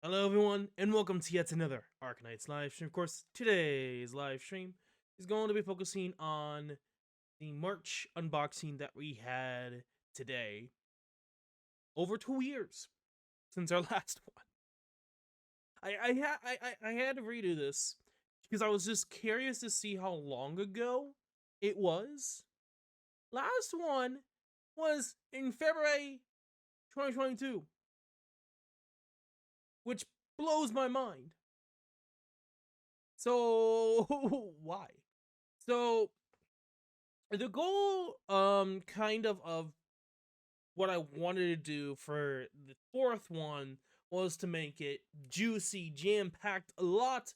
Hello, everyone, and welcome to yet another Arknights live stream. Of course, today's live stream is going to be focusing on the March unboxing that we had today. Over 2 years since our last one. I had to redo this because I was just curious to see how long ago it was. Last one was in February 2022, which blows my mind. So why? So the goal kind of what I wanted to do for the fourth one was to make it juicy, jam-packed, a lot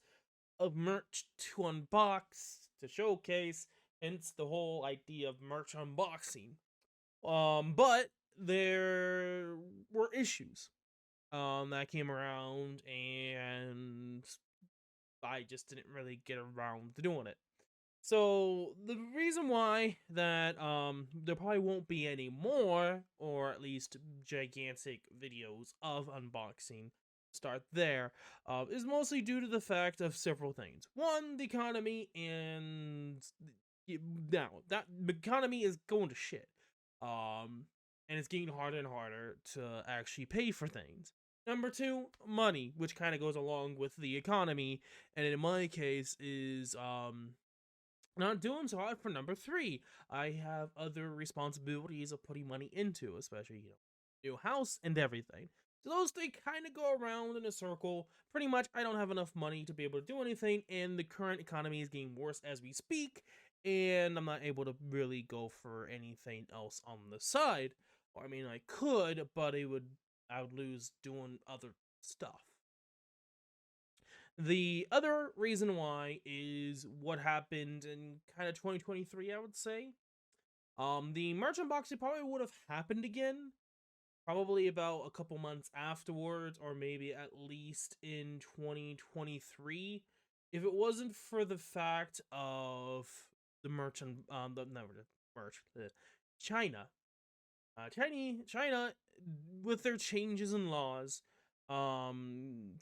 of merch to unbox, to showcase, hence the whole idea of merch unboxing. But there were issues that came around, and I just didn't really get around to doing it. So the reason why that there probably won't be any more, or at least gigantic videos of unboxing, start there, is mostly due to the fact of several things. One, the economy, and now that the economy is going to shit, and it's getting harder and harder to actually pay for things. Number two, money, which kind of goes along with the economy, and in my case is not doing so hard for number three. I have other responsibilities of putting money into, especially, new house and everything. So those they kind of go around in a circle. Pretty much, I don't have enough money to be able to do anything, and the current economy is getting worse as we speak, and I'm not able to really go for anything else on the side. Or, I mean, I could, but I would lose doing other stuff. The other reason why is what happened in kind of 2023, I would say. The merchant boxing probably would have happened again, probably about a couple months afterwards, or maybe at least in 2023, if it wasn't for the fact of the merchant, the no, the merch, China, China, with their changes in laws,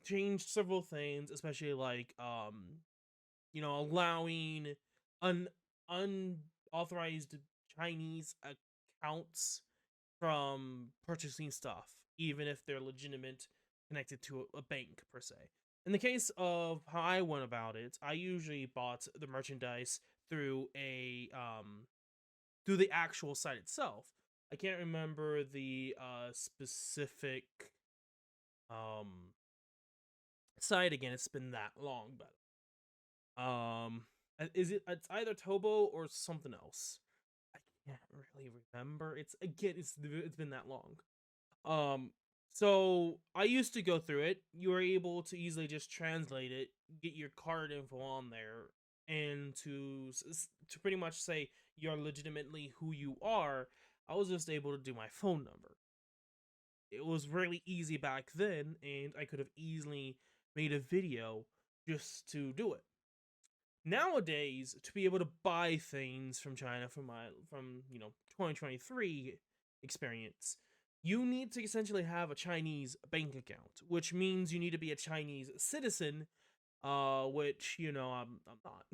changed several things, especially like allowing un unauthorized Chinese accounts from purchasing stuff, even if they're legitimate, connected to a bank per se. In the case of how I went about it, I usually bought the merchandise through the actual site itself. I can't remember the specific um site again. It's been that long, but it's either Tobo or something else. I can't really remember. It's been that long. Um, so I used to go through it. You were able to easily just translate it, get your card info on there, and to pretty much say you're legitimately who you are. I was just able to do my phone number. It was really easy back then, and I could have easily made a video just to do it. Nowadays, to be able to buy things from China from 2023 experience, you need to essentially have a Chinese bank account, which means you need to be a Chinese citizen, which I'm not.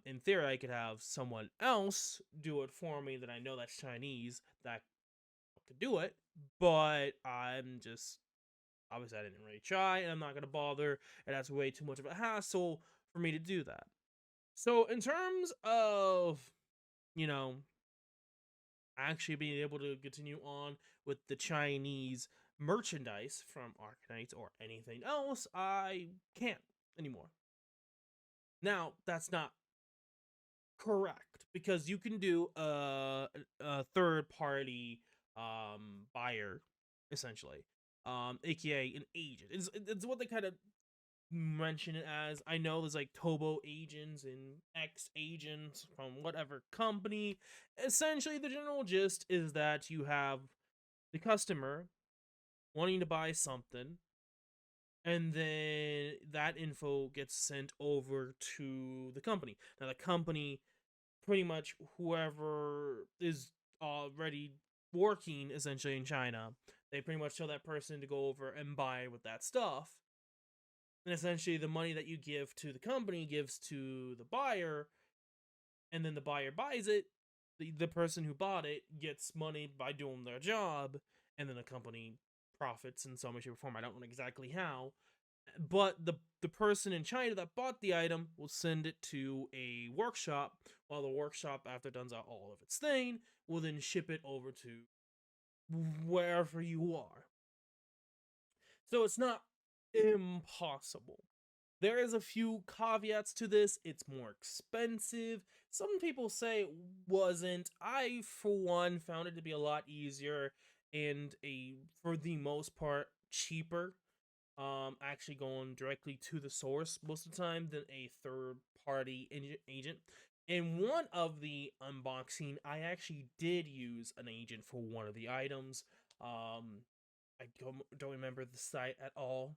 In theory, I could have someone else do it for me that I know that's Chinese that could do it, but I'm just obviously I didn't really try, and I'm not gonna bother, and that's way too much of a hassle for me to do that. So in terms of, you know, actually being able to continue on with the Chinese merchandise from Arknights or anything else, I can't anymore. Now, that's not correct because you can do a third party buyer essentially, aka an agent. It's what they kind of mention it as. I know there's like Tobo agents and X agents from whatever company. Essentially, the general gist is that you have the customer wanting to buy something, and then that info gets sent over to the company. Now, the company, pretty much whoever is already working essentially in China, They pretty much tell that person to go over and buy with that stuff. And essentially, the money that you give to the company gives to the buyer, and then the buyer buys it. The person who bought it gets money by doing their job, and then the company profits in some way, shape, or form. I don't know exactly how, but the person in China that bought the item will send it to a workshop, while the workshop, after it does all of its thing, will then ship it over to wherever you are. So it's not impossible. There is a few caveats to this. It's more expensive. Some people say it wasn't. I, for one, found it to be a lot easier and for the most part, cheaper. Actually going directly to the source most of the time than a third-party agent. In one of the unboxing, I actually did use an agent for one of the items. I don't remember the site at all,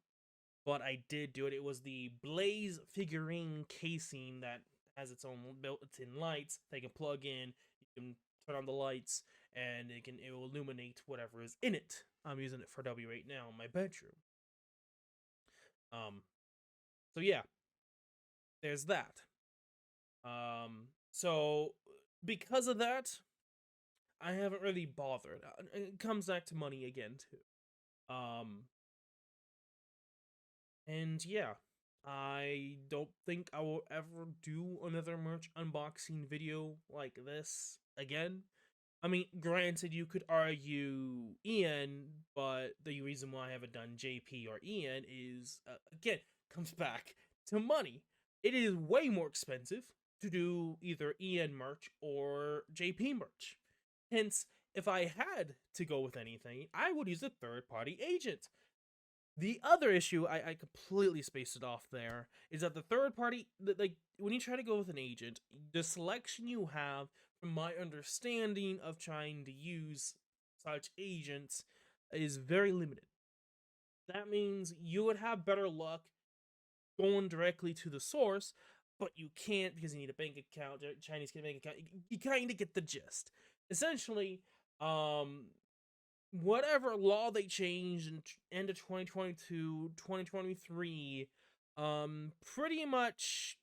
but I did do it. It was the Blaze figurine casing that has its own built-in lights. They can plug in. You can turn on the lights, and it will illuminate whatever is in it. I'm using it for W right now in my bedroom. So yeah, there's that. So because of that, I haven't really bothered. It comes back to money again too. And yeah, I don't think I will ever do another merch unboxing video like this again. I mean, granted, you could argue Ian, but the reason why I haven't done JP or Ian is, again, comes back to money. It is way more expensive to do either Ian merch or JP merch. Hence, if I had to go with anything, I would use a third-party agent. The other issue, I completely spaced it off there, is that the third party, like, when you try to go with an agent, the selection you have, from my understanding of trying to use such agents, is very limited. That means you would have better luck going directly to the source, but you can't because you need a bank account, Chinese bank account. You kind of get the gist. Essentially, whatever law they changed in end of 2022, 2023, pretty much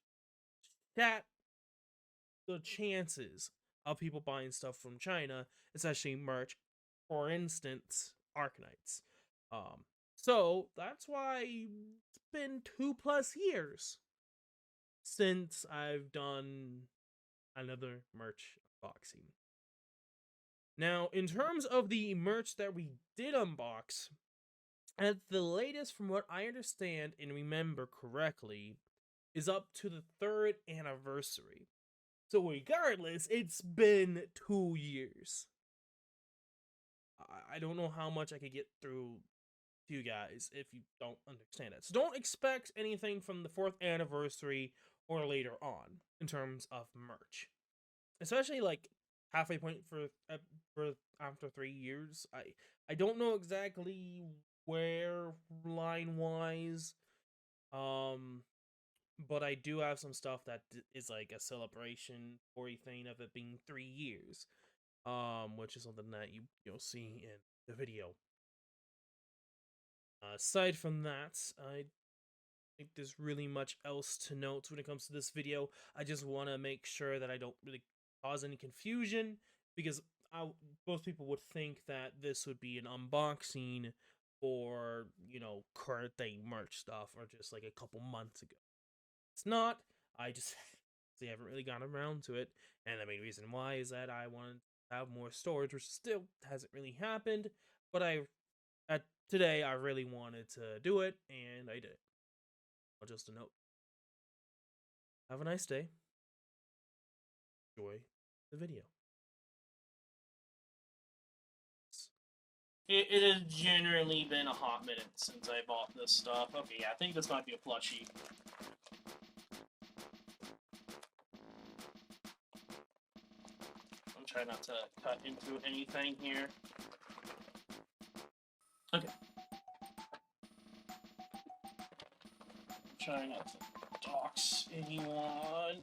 that the chances of people buying stuff from China, especially merch, for instance, Arknights. So that's why it's been 2+ years since I've done another merch unboxing. Now, in terms of the merch that we did unbox, at the latest, from what I understand and remember correctly, is up to the 3rd anniversary. So regardless, it's been 2 years. I don't know how much I could get through to you guys if you don't understand it. So don't expect anything from the 4th anniversary or later on in terms of merch. Especially like halfway point for after 3 years. I don't know exactly where line wise, but I do have some stuff that is like a celebration or thing of it being 3 years, which is something that you'll see in the video. Aside from that, I think there's really much else to note when it comes to this video. I just want to make sure that I don't really cause any confusion, because most people would think that this would be an unboxing for, current day merch stuff or just like a couple months ago. It's not. I just haven't really gotten around to it, and the main reason why is that I want to have more storage, which still hasn't really happened, but today I really wanted to do it, and I did. Well, just a note. Have a nice day. Enjoy the video. It has generally been a hot minute since I bought this stuff. Okay, yeah, I think this might be a plushie. I'm trying not to cut into anything here. Okay. Try not to dox anyone.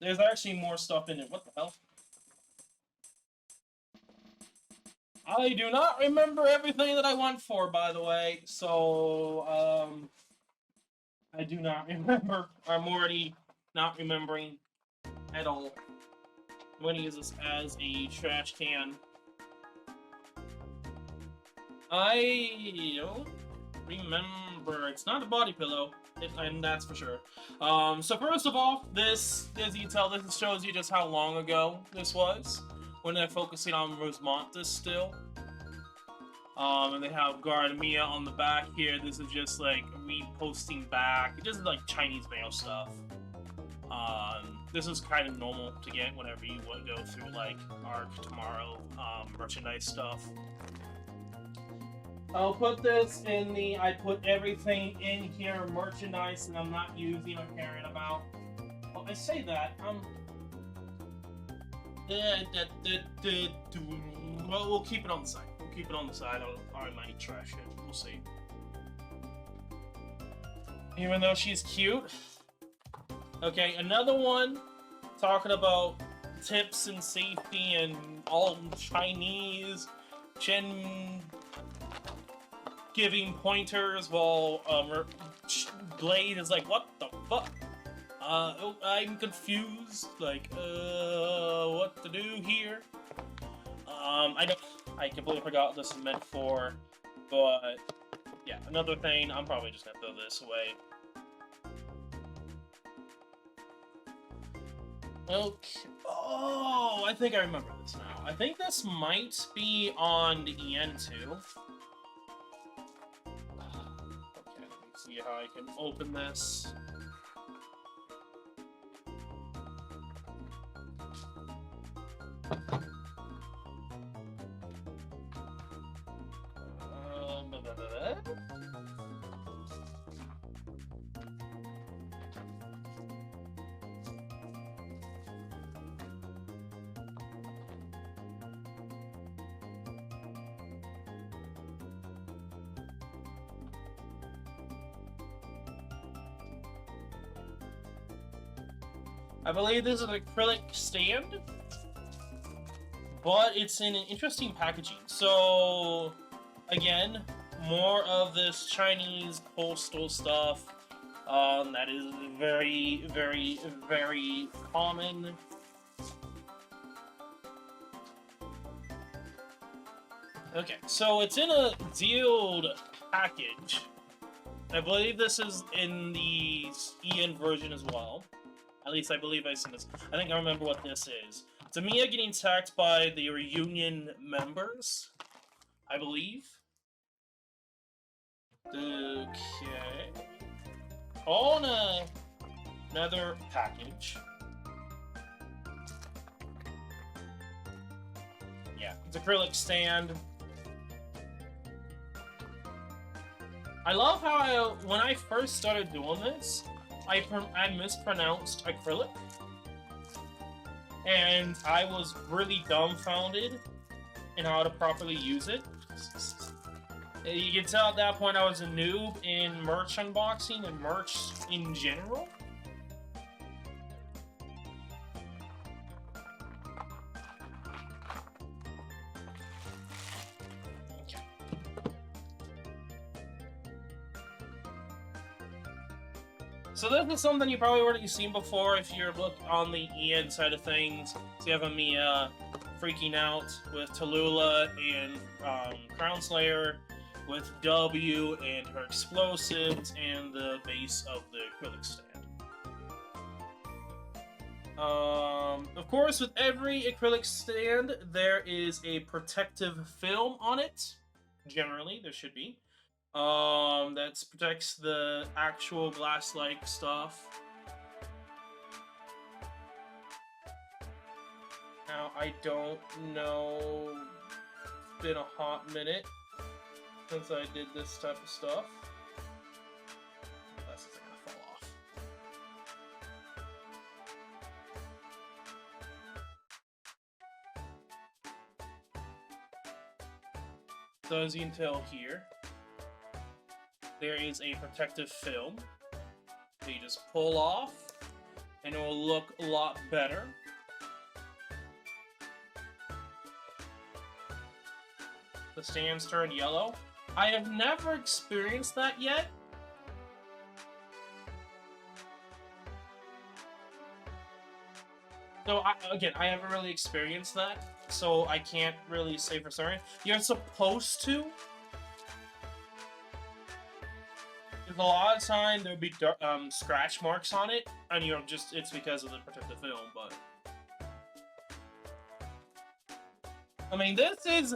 There's actually more stuff in it. What the hell? I do not remember everything that I went for, by the way. So, I do not remember. I'm already not remembering at all. I'm going to use this as a trash can. I don't remember. It's not a body pillow, and that's for sure. So first of all, this, as you can tell, this shows you just how long ago this was, when they're focusing on Rosemontis still. And they have Gardemia on the back here. This is just like reposting back. It just like Chinese mail stuff. This is kind of normal to get whenever you want to go through like Arc Tomorrow merchandise stuff. I'll put this in the I put everything in here merchandise and I'm not using or caring about. Well, I say that, well, we'll keep it on the side. We'll keep it on the side. I might trash it. We'll see. Even though she's cute. Okay, another one talking about tips and safety and all Chinese. Chen giving pointers while Blade is like, what the fuck? I'm confused. Like, what to do here? I completely forgot what this is meant for, but yeah, another thing. I'm probably just gonna throw this away. Okay. Oh, I think I remember this now. I think this might be on the EN too. Okay, let me see how I can open this. I believe this is an acrylic stand, but it's in an interesting packaging. So, again, more of this Chinese postal stuff that is very, very, very common. Okay, so it's in a sealed package. I believe this is in the EN version as well. At least I believe I've seen this. I think I remember what this is. It's Mia getting attacked by the reunion members, I believe. Okay. On another package. Yeah, it's acrylic stand. I love how when I first started doing this, I mispronounced acrylic, and I was really dumbfounded in how to properly use it. You can tell at that point I was a noob in merch unboxing and merch in general. So this is something you probably already seen before if you're looking on the EN side of things. So you have Mia freaking out with Tallulah and Crown Slayer, with W and her explosives and the base of the acrylic stand. Of course, with every acrylic stand, there is a protective film on it. Generally, there should be. That protects the actual glass-like stuff. Now, I don't know, it's been a hot minute since I did this type of stuff. Unless it's gonna fall off. So as you can tell here, there is a protective film that you just pull off, and it will look a lot better. The stands turn yellow. I have never experienced that yet. So, I haven't really experienced that, so I can't really say for certain. You're supposed to. Because a lot of time there'll be scratch marks on it, and it's because of the protective film, but... I mean, this is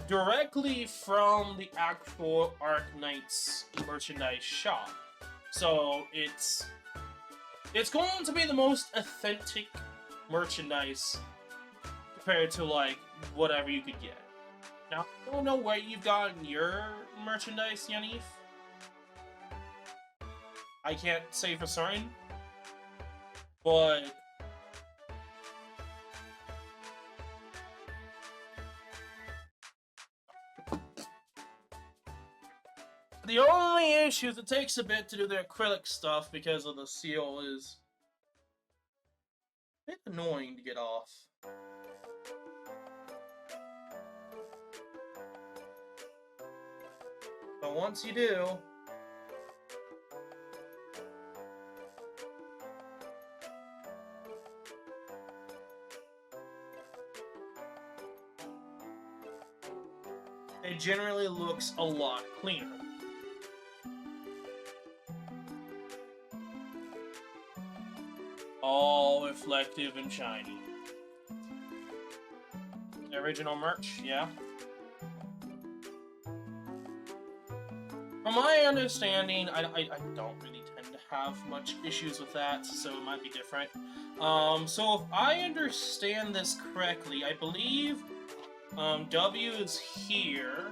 directly from the actual Arknights merchandise shop. So, it's going to be the most authentic merchandise compared to, like, whatever you could get. Now, I don't know where you've gotten your merchandise, Yanif. I can't say for certain, but... The only issue is it takes a bit to do the acrylic stuff because of the seal is a bit annoying to get off. But once you do, it generally looks a lot cleaner. All reflective and shiny. Original merch, yeah. From my understanding, I don't really tend to have much issues with that, so it might be different. So if I understand this correctly, I believe W is here.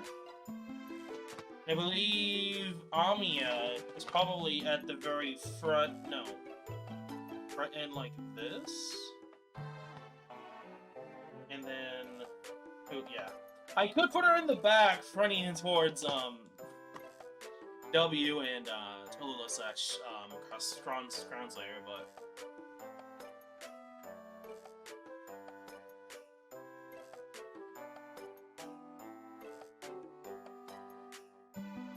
I believe Amiya is probably at the very front, no. Front end like this. And then, oh yeah. I could put her in the back, fronting towards, W and, Tallulah / Crownslayer, but...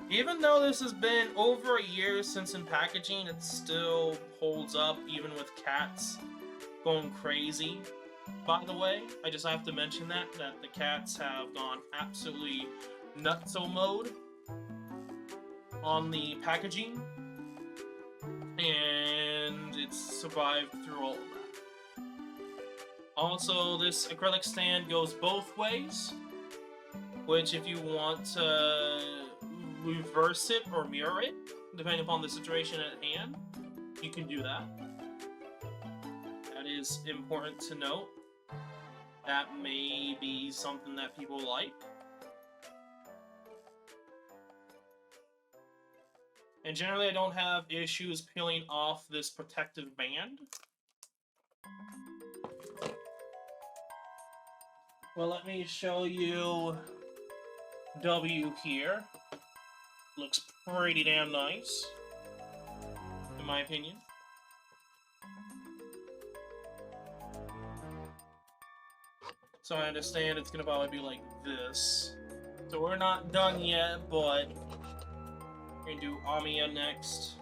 Even though this has been over a year since in packaging, it still holds up, even with cats going crazy. By the way, I just have to mention that the cats have gone absolutely nutso mode on the packaging, and it's survived through all of that. Also, this acrylic stand goes both ways, which if you want to reverse it or mirror it, depending upon the situation at hand, you can do that. That is important to note. That may be something that people like. And generally I don't have issues peeling off this protective band. Well, let me show you W here. Looks pretty damn nice, in my opinion. So I understand it's gonna probably be like this. So we're not done yet, but we're gonna do Amiya next.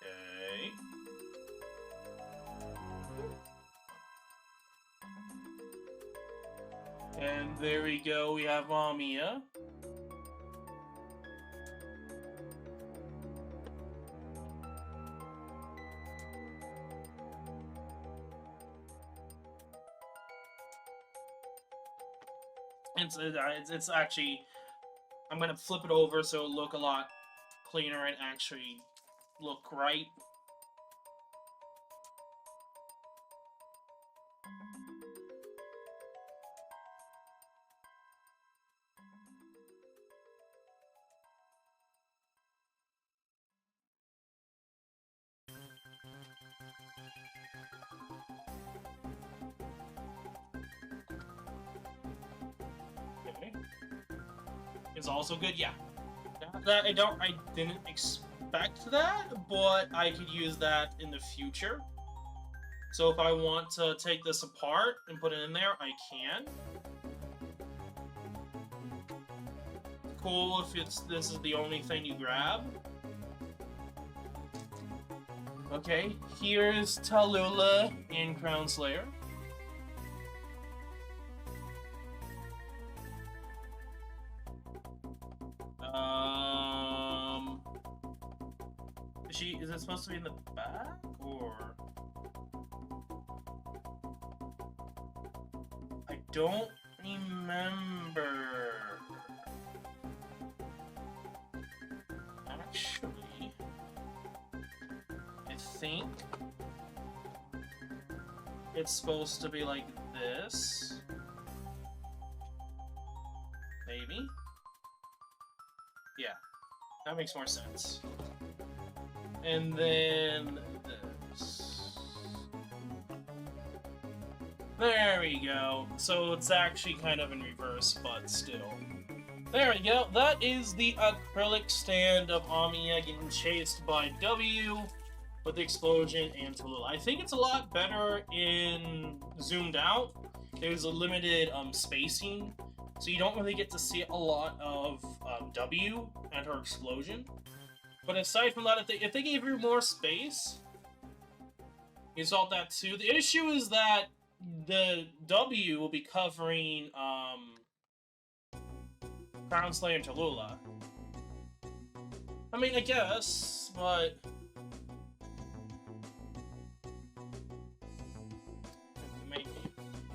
Okay. And there we go, we have Amiya. It's actually, I'm gonna flip it over so it'll look a lot cleaner and actually look right. is also good. Yeah, that I didn't expect that, but I could use that in the future. So if I want to take this apart and put it in there, I can. Cool if this is the only thing you grab. Okay, here's Tallulah in Crown Slayer. Is it supposed to be in the back, or? I don't remember. Actually, I think it's supposed to be like this. Maybe? Yeah, that makes more sense. And then this. There we go. So it's actually kind of in reverse, but still. There we go. That is the acrylic stand of Amiya getting chased by W with the explosion and Tallulah. I think it's a lot better in zoomed out. There's a limited spacing, so you don't really get to see a lot of W and her explosion. But aside from that, if they gave her more space, you saw that too. The issue is that the W will be covering Crown Slayer and Tallulah. I mean, I guess, but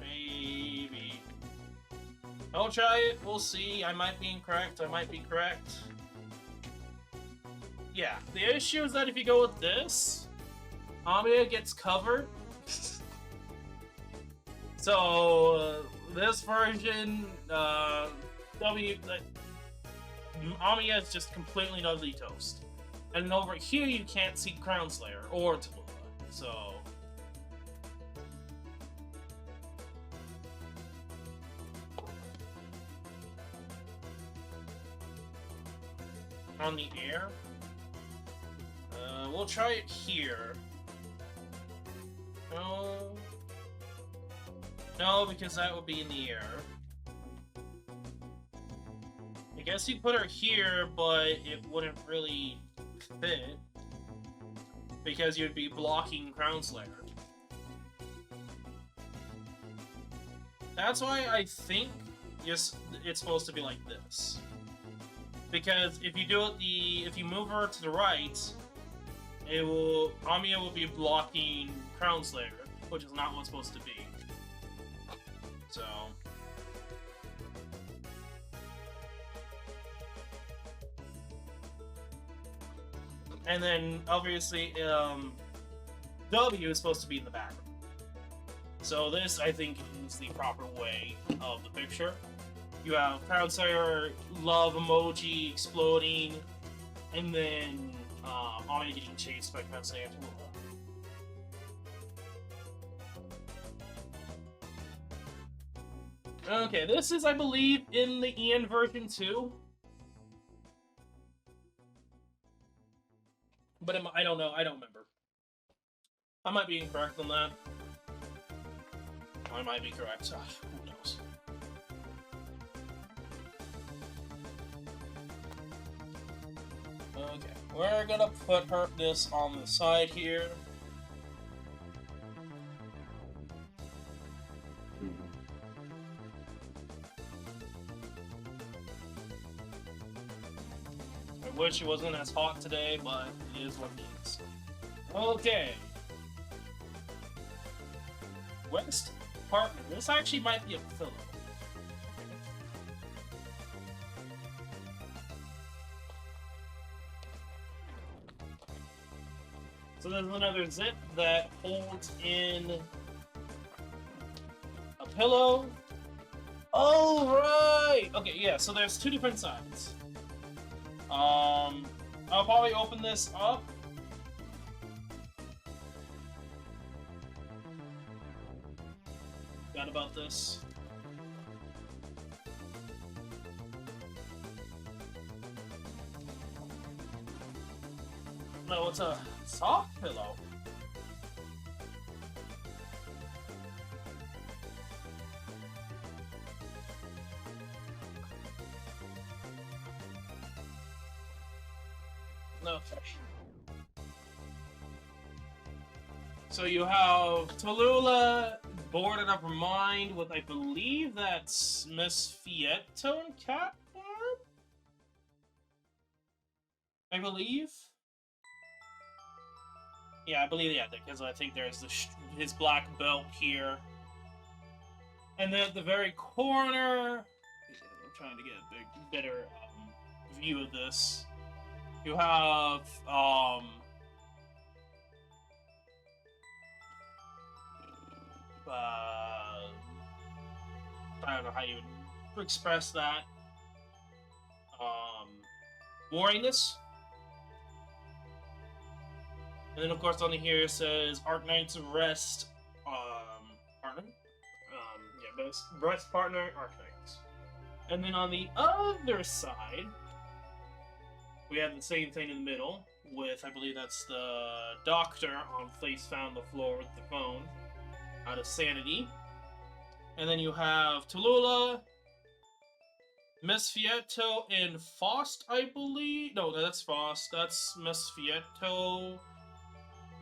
maybe. I'll try it. We'll see. I might be incorrect. I might be correct. Yeah, the issue is that if you go with this, Amiya gets covered. So, this version, Amiya is just completely ugly toast. And over here, you can't see Crown Slayer or Tallulah, so... On the air? We'll try it here. No, because that would be in the air. I guess you put her here, but it wouldn't really fit. Because you'd be blocking Crown Slayer. That's why I think it's supposed to be like this. Because if you do it if you move her to the right, Amiya will be blocking Crown Slayer, which is not what's supposed to be. So... And then, obviously, W is supposed to be in the background. So this, I think, is the proper way of the picture. You have Crown Slayer, love emoji exploding, and then Amiya getting chased by Crown Slayer and Tallulah. Okay, this is, I believe, in the EN version too. But I don't know, I don't remember. I might be incorrect on that. I might be correct, who knows. Okay, we're gonna put this on the side here. I wish it wasn't as hot today, but it is what it is. Okay. West partner. This actually might be a pillow. So there's another zip that holds in a pillow. Oh, right! Okay, yeah, so there's two different sides. I'll probably open this up. Forgot about this. No, it's a soft pillow. Okay. So you have Tallulah boarded up her mind with, I believe that's Miss Fietto and Cat Farm? I believe? Yeah, I believe, yeah, because I think there's his black belt here. And then at the very corner, I'm trying to get a better view of this. You have, I don't know how you would express that. Wariness. And then, of course, on here it says Arknights Rest, partner. Yeah, best partner, Arknights. And then on the other side, we have the same thing in the middle with, I believe that's the doctor on face found on the floor with the phone out of sanity. And then you have Tallulah, Miss Fietto, and Faust, I believe. No, that's Faust. That's Miss Fietto.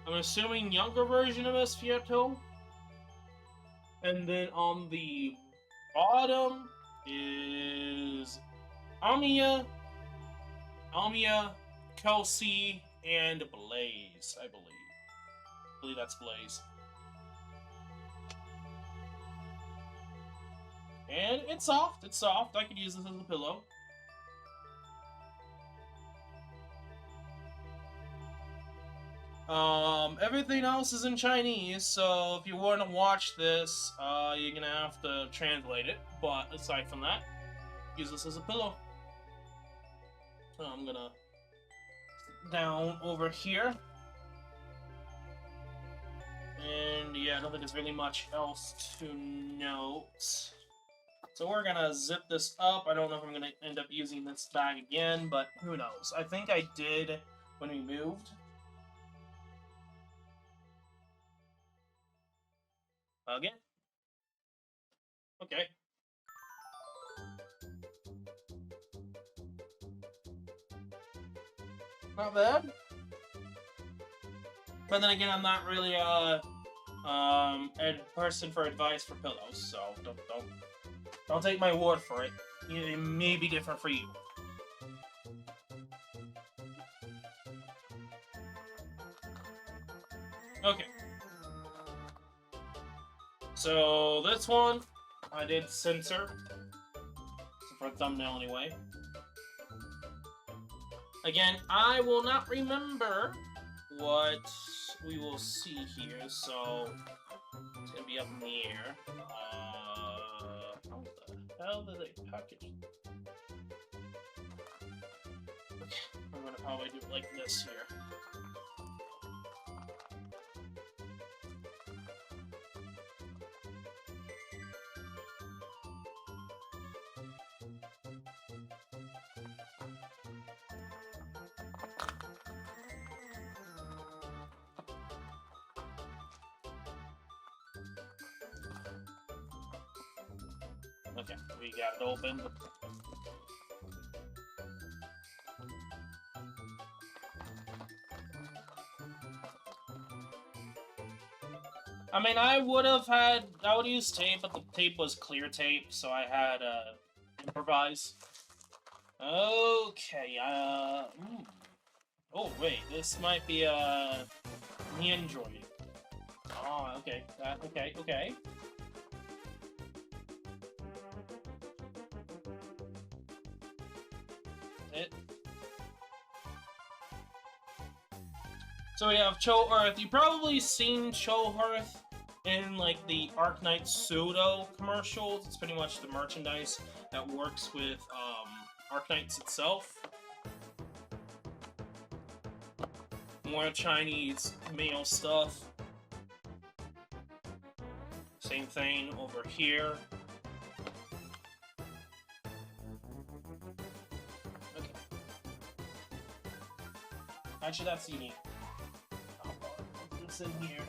I'm assuming younger version of Miss Fietto. And then on the bottom is Amia, Kelsey, and Blaze, I believe. I believe that's Blaze. And it's soft. It's soft. I could use this as a pillow. Everything else is in Chinese, so if you want to watch this, you're gonna have to translate it. But aside from that, use this as a pillow. So I'm gonna sit down over here. And yeah, I don't think there's really much else to note. So we're gonna zip this up. I don't know if I'm gonna end up using this bag again, but who knows. I think I did when we moved. Again? Okay. Not bad. But then again, I'm not really a person for advice for pillows, so don't take my word for it. It may be different for you. Okay. So this one, I did censor for a thumbnail anyway. Again, I will not remember what we will see here, so it's gonna be up in the air. How the hell did they package? Okay, I'm gonna probably do it like this here. Okay, we got it open. I mean, I would use tape, but the tape was clear tape, so I had improvise. Okay, oh wait, this might be the Android. Oh, okay, okay. So we have Cho Earth. You've probably seen Cho Earth in like the Arknights pseudo commercials. It's pretty much the merchandise that works with Arknights itself. More Chinese male stuff. Same thing over here. Actually, that's unique. Put this in here.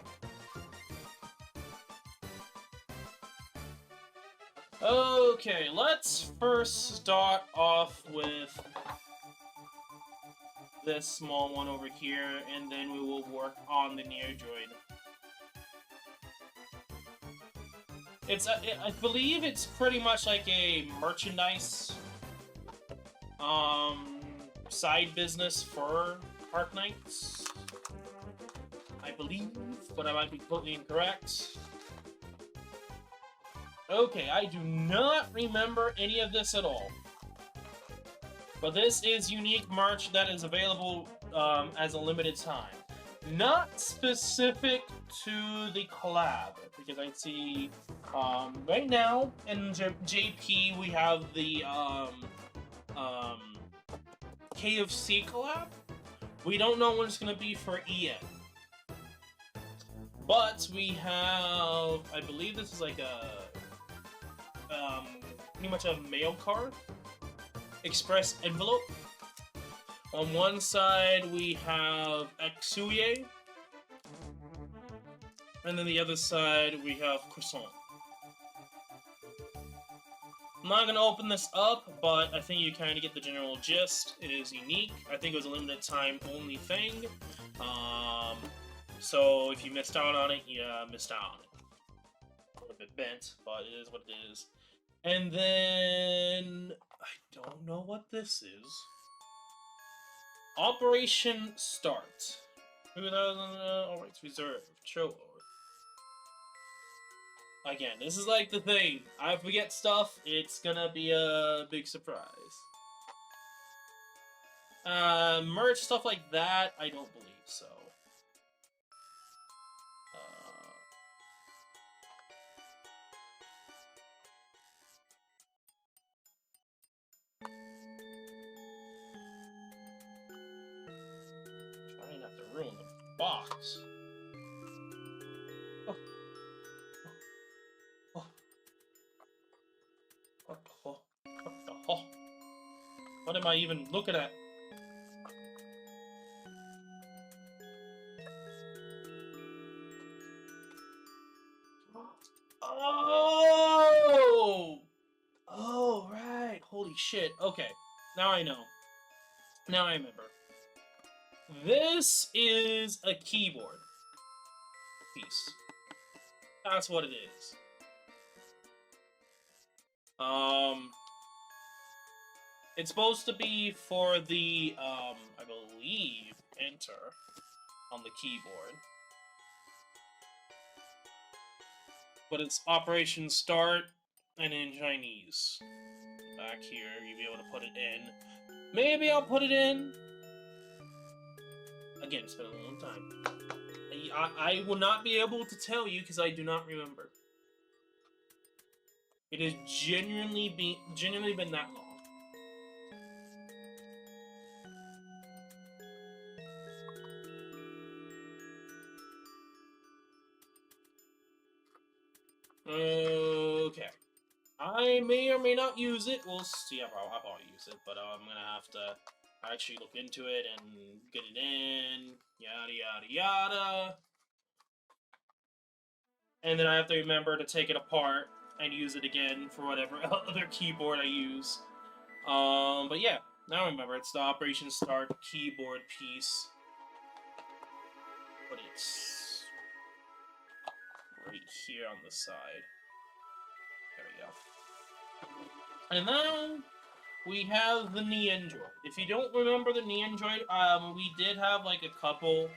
Okay, let's first start off with this small one over here, and then we will work on the Neodroid. I believe it's pretty much like a merchandise, side business for Arknights, I believe, but I might be totally incorrect. Okay, I do not remember any of this at all. But this is unique merch that is available as a limited time. Not specific to the collab, because I see right now in JP we have the KFC collab. We don't know when it's going to be for EN. But we have, I believe this is like a pretty much a mail card. Express envelope. On one side we have Exuye, and then the other side we have Croissant. I'm not gonna open this up, but I think you kind of get the general gist. It is unique. I think it was a limited time only thing. So if you missed out on it, you missed out on it. A little bit bent, but it is what it is. And then I don't know what this is. Operation Start. Alright, reserved. Show. Again, this is like the thing. I forget stuff, it's gonna be a big surprise. Merch, stuff like that, I don't believe so. Trying not to ruin the box. Oh. Oh. What the hell? What the hell? What am I even looking at? Oh! Oh, right. Holy shit. Okay. Now I know. Now I remember. This is a keyboard piece. That's what it is. It's supposed to be for the, I believe, enter on the keyboard. But it's Operation Start, and in Chinese. Back here, you'll be able to put it in. Maybe I'll put it in. Again, it's been a long time. I will not be able to tell you because I do not remember. It has genuinely been that long. Okay. I may or may not use it. We'll see. I'll probably use it, but I'm gonna have to actually look into it and get it in. Yada yada yada. And then I have to remember to take it apart and use it again for whatever other keyboard I use. But yeah, now remember, it's the Operation Start keyboard piece. But it's right here on the side. There we go. And now we have the Neandroid. If you don't remember the Neandroid, we did have like a couple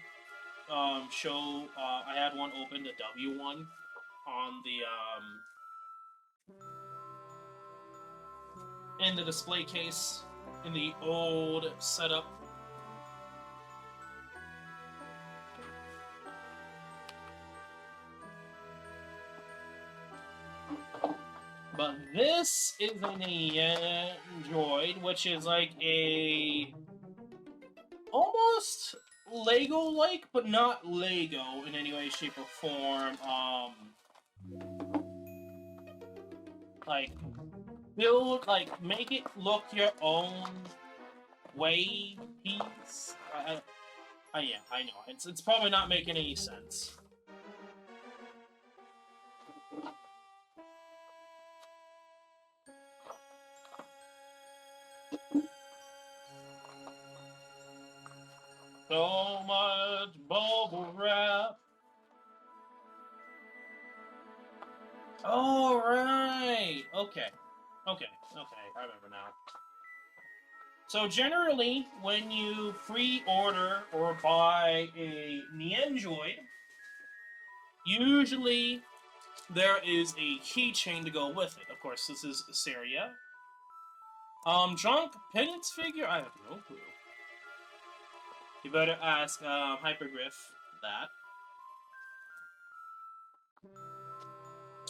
show. I had one open, the W one, on the in the display case in the old setup. But this is an Android, which is like a almost Lego-like, but not Lego in any way, shape, or form. Like build, like make it look your own way piece. Yeah, I know. It's probably not making any sense. So much bubble wrap. All right. Okay. I remember now. So generally, when you pre-order or buy a Nienjoid, usually there is a keychain to go with it. Of course, this is Seria. Drunk Penance figure? I have no clue. You better ask Hypergriff that.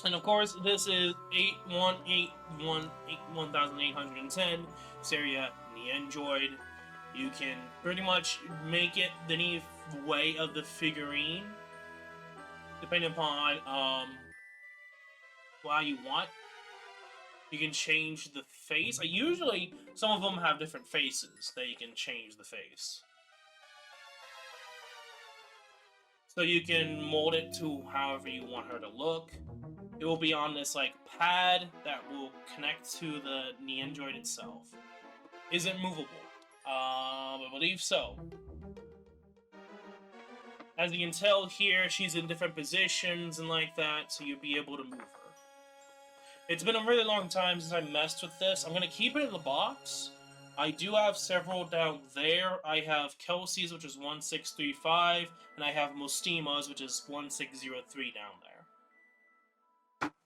And of course, this is 8181-1810 Seria Nienjoid. You can pretty much make it any way of the figurine, depending upon what you want. You can change the face. Usually, some of them have different faces that you can change the face. So you can mold it to however you want her to look. It will be on this like pad that will connect to the Nienjoid itself. Is it movable? I believe so. As you can tell here, she's in different positions and like that, so you'll be able to move her. It's been a really long time since I messed with this. I'm going to keep it in the box. I do have several down there. I have Kelsey's, which is 1635, and I have Mostima's, which is 1603 down there.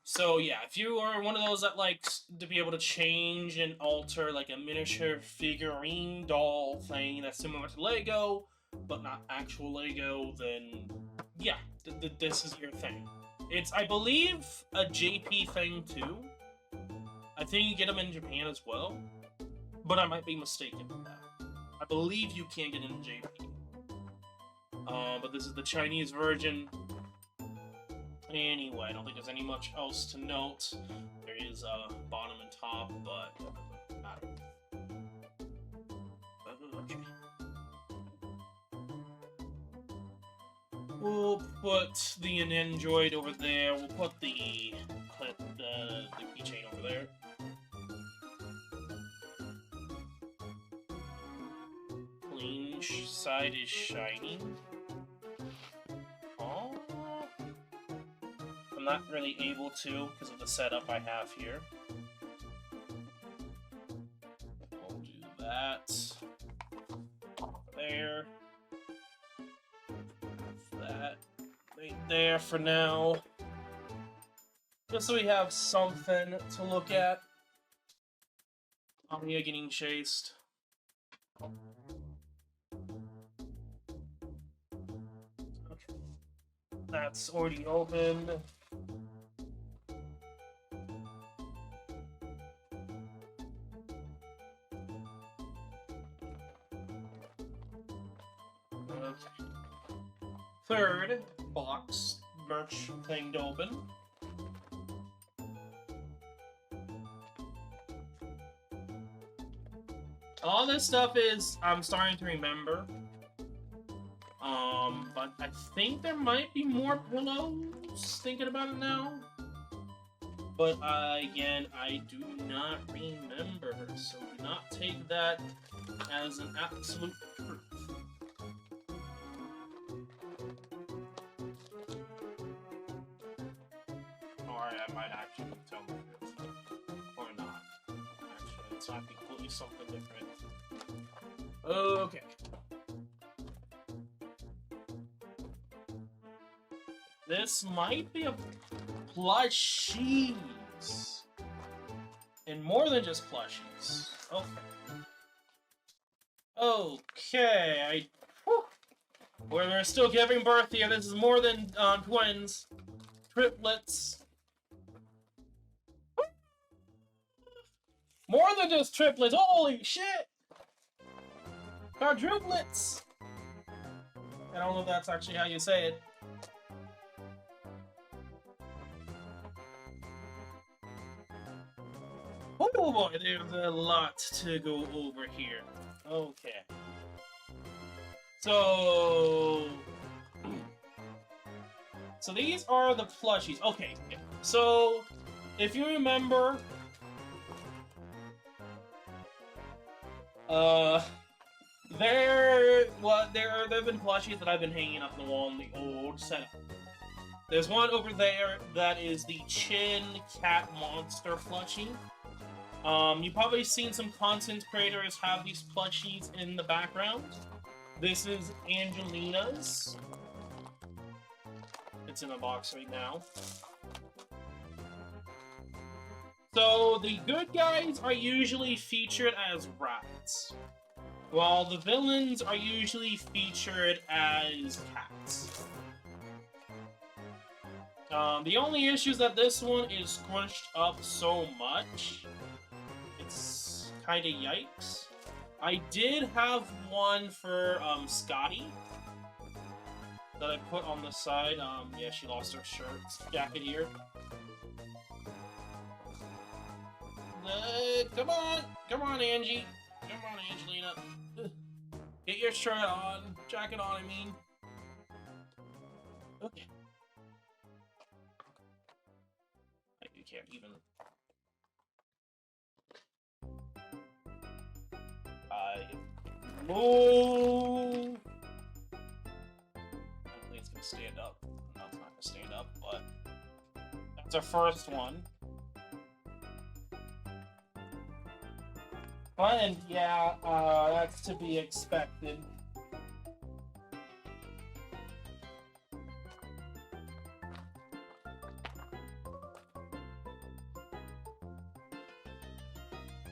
So yeah, if you are one of those that likes to be able to change and alter like a miniature figurine doll thing that's similar to Lego, but not actual Lego, then yeah, this is your thing. It's, I believe, a JP thing too. I think you get them in Japan as well, but I might be mistaken with that. I believe you can get in JP. But this is the Chinese version. Anyway, I don't think there's any much else to note. There is bottom and top, but it doesn't matter. Okay. We'll put the Nienjoid over there. We'll put the keychain over there. Clean side is shiny. Oh, I'm not really able to because of the setup I have here. We'll do that. There. That right there for now. Just so we have something to look at. Omnia getting chased. Okay. That's already open. Okay. Third box merch thing to open. All this stuff is I'm starting to remember. But I think there might be more pillows, thinking about it now. But again, I do not remember, so do not take that as an absolute proof. I might actually tell the truth. Or not. Actually, it's not completely something different. Okay. This might be a plushies. And more than just plushies. Okay. Okay, we're still giving birth here. This is more than twins. Triplets. More than just triplets, holy shit! Quadruplets! I don't know if that's actually how you say it. Oh boy, there's a lot to go over here. Okay. So... So these are the plushies. Okay, so if you remember... there have been plushies that I've been hanging up on the wall in the old setup. There's one over there that is the Chin Cat Monster plushie. You've probably seen some content creators have these plushies in the background. This is Angelina's. It's in a box right now. So the good guys are usually featured as rats, while the villains are usually featured as cats. The only issue is that this one is squished up so much. It's kind of yikes. I did have one for Scotty that I put on the side. Yeah, she lost her shirt jacket here. Come on, Angie. Come on, Angelina. Get your shirt on, jacket on, I mean. Okay. You can't even. Move. I don't think it's gonna stand up. No, it's not gonna stand up, but that's our first one. And yeah, that's to be expected.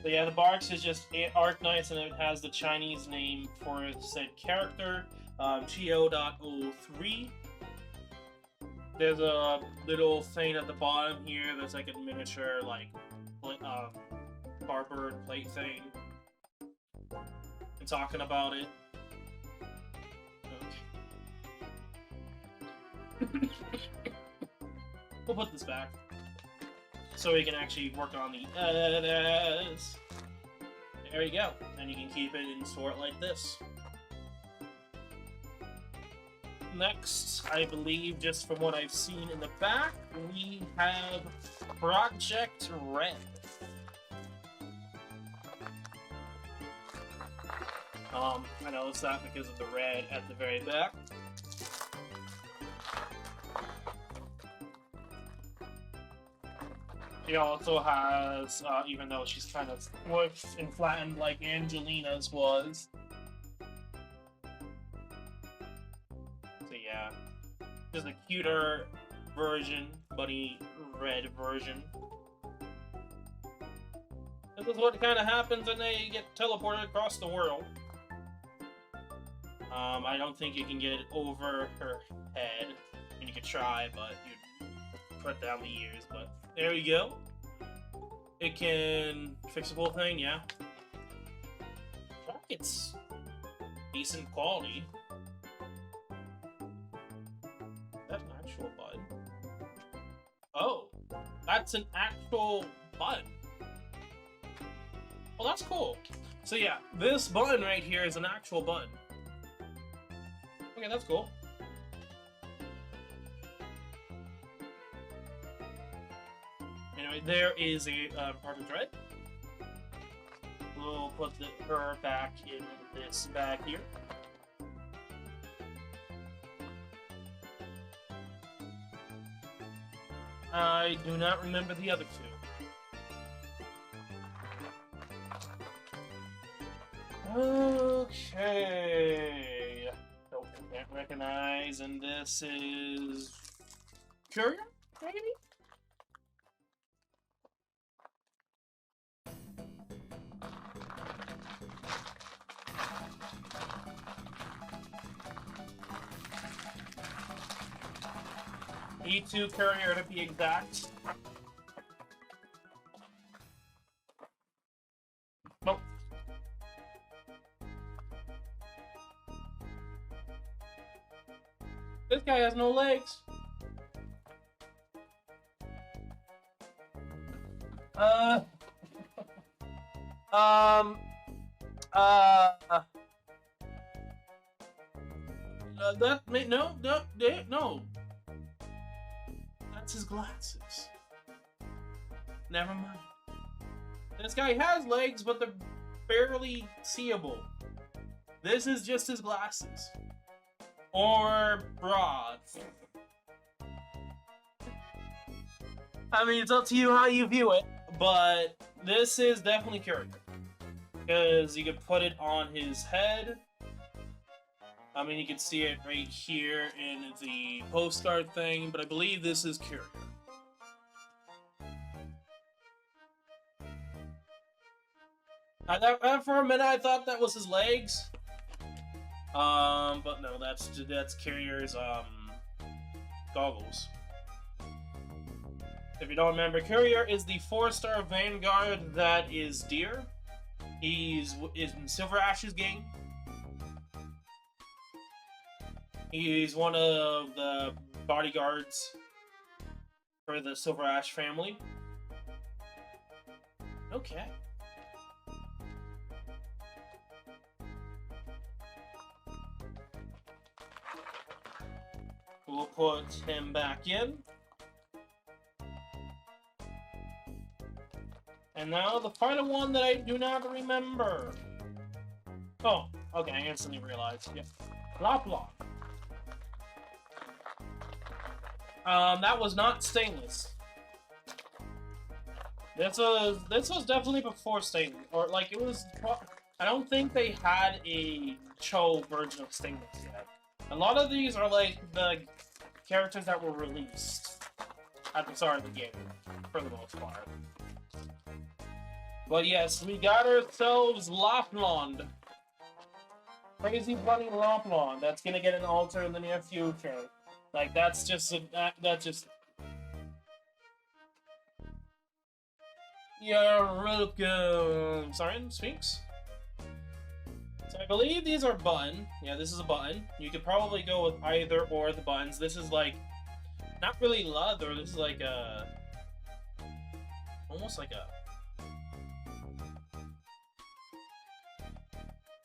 So yeah, the box is just Arknights, and it has the Chinese name for said character, Chio.03. There's a little thing at the bottom here that's like a miniature, like, barber plate thing. And talking about it. Okay. We'll put this back so we can actually work on the S. There you go. And you can keep it and store it like this. Next, I believe, just from what I've seen in the back, we have Project Red. I noticed that because of the red at the very back. She also has, even though she's kind of squished and flattened like Angelina's was. So yeah, just a cuter version, buddy red version. This is what kind of happens when they get teleported across the world. I don't think you can get it over her head. And you could try, but you'd cut down the ears. But there you go. It can fix the whole thing, yeah. It's decent quality. That's an actual bud. Oh, that's an actual bud. Well, that's cool. So yeah, this button right here is an actual button. Okay, that's cool. Anyway, there is a Project Red. We'll put her back in this bag here. I do not remember the other two. Okay. Nope, can't recognize, and this is Courier, maybe? E2 Courier to be exact. Nope. This guy has no legs. no. That's his glasses. Never mind. This guy has legs, but they're barely seeable. This is just his glasses. Or bra. I mean, it's up to you how you view it, but this is definitely character. Because you could put it on his head. I mean, you can see it right here in the postcard thing, but I believe this is character. For a minute, I thought that was his legs. But no, that's Carrier's goggles. If you don't remember, Courier is the 4-star Vanguard that is Deer. He's in Silver Ash's gang. He's one of the bodyguards for the Silver Ash family. Okay. We'll put him back in. And now the final one that I do not remember. Oh, okay, I instantly realized. Yep. Lop. That was not stainless. This was definitely before stainless, or like it was. I don't think they had a Cho version of stainless yet. A lot of these are like the characters that were released at the start of the game, for the most part. But yes, we got ourselves Lopland. Crazy Bunny Lopland. That's gonna get an altar in the near future. Like, that's just that's just... You're welcome. Sorry, Sphinx? So I believe these are button. Yeah, this is a button. You could probably go with either or the buttons. This is like, not really leather. This is like a... almost like a...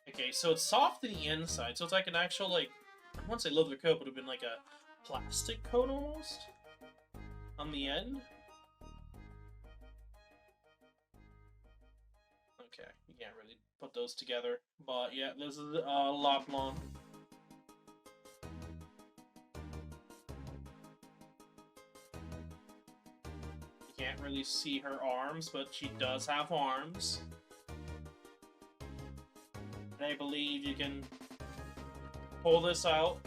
Okay, so it's soft to the inside, so it's like an actual, like, I wouldn't say leather coat, but it would have been like a plastic coat almost on the end. Okay, you can't really put those together, but yeah, this is Loplan. You can't really see her arms, but she does have arms. And I believe you can pull this out.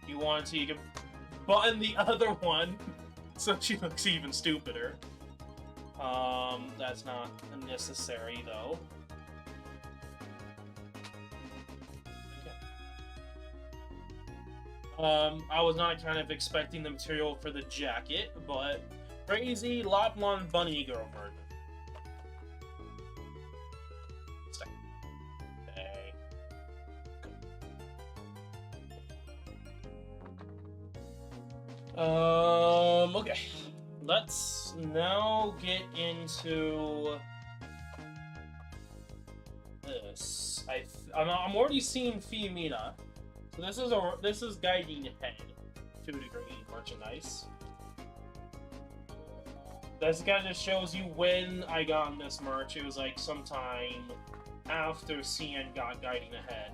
If you want to, you can button the other one so she looks even stupider. That's not necessary though. Okay. I was not kind of expecting the material for the jacket, but crazy Loplon Bunny Girl version. Okay. Let's now get into this. I'm already seeing Fiumita. So this is guiding head to a degree merchandise. This kind of shows you when I got this merch. It was like sometime after CN got guiding ahead.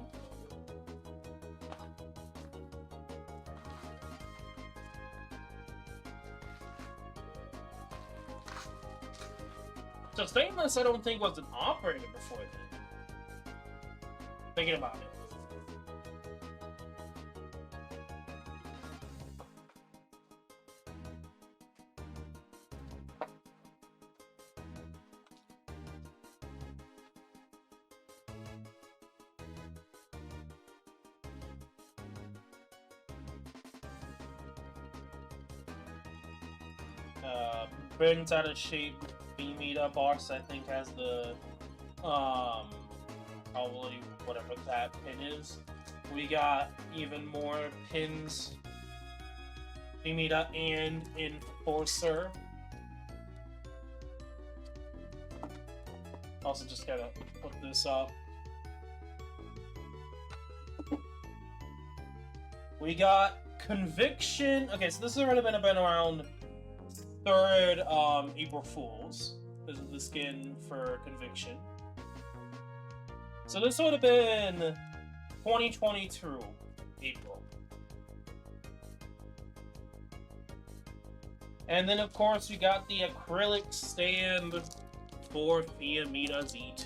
So Stainless, I don't think was an operator before then. Thinking about it. Brings out of shape. Meetup box, I think, has the probably whatever that pin is. We got even more pins. Meetup and Enforcer. Also, just gotta put this up. We got Conviction. Okay, so this has already been around 3rd April Fools. This is the skin for Conviction. So this would have been 2022 April. And then of course we got the acrylic stand for Fiametta Z2.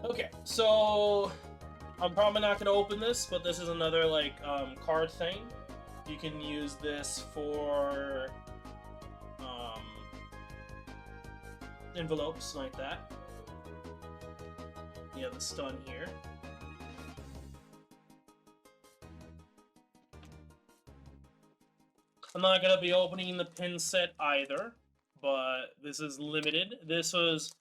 Okay, so I'm probably not gonna open this, but this is another like card thing. You can use this for envelopes like that. You have the stun here. I'm not gonna be opening the pin set either, but this is limited. This was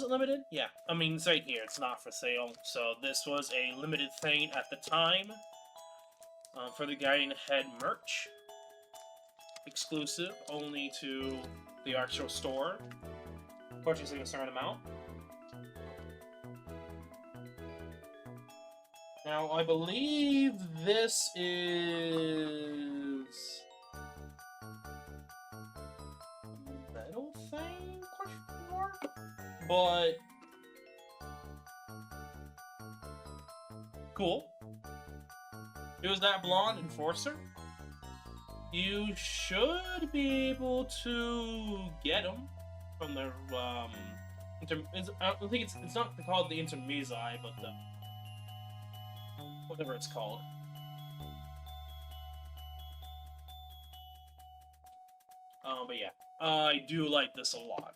it limited? Yeah. I mean, it's right here. It's not for sale. So this was a limited thing at the time for the Guiding Head merch. Exclusive only to the actual store. Purchasing a certain amount. Now, I believe this is metal thing? Question mark? But cool. It was that blonde enforcer. You should be able to get them from the I don't think it's not called the intermezzi, but the whatever it's called. But yeah, I do like this a lot.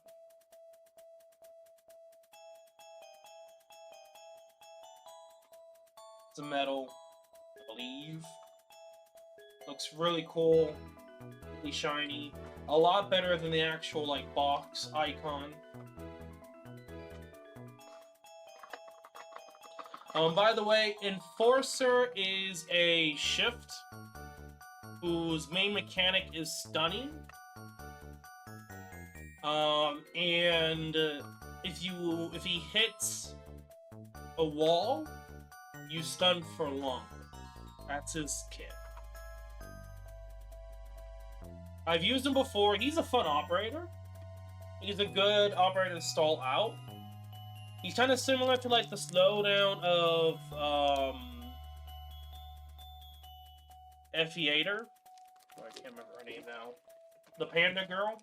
It's a metal, I believe. Looks really cool, really shiny. A lot better than the actual like box icon. By the way, Enforcer is a shift whose main mechanic is stunning. And if he hits a wall, you stun for longer. That's his kit. I've used him before. He's a fun operator. He's a good operator to stall out. He's kind of similar to like the slowdown of Effieator. Oh, I can't remember her name now. The Panda Girl.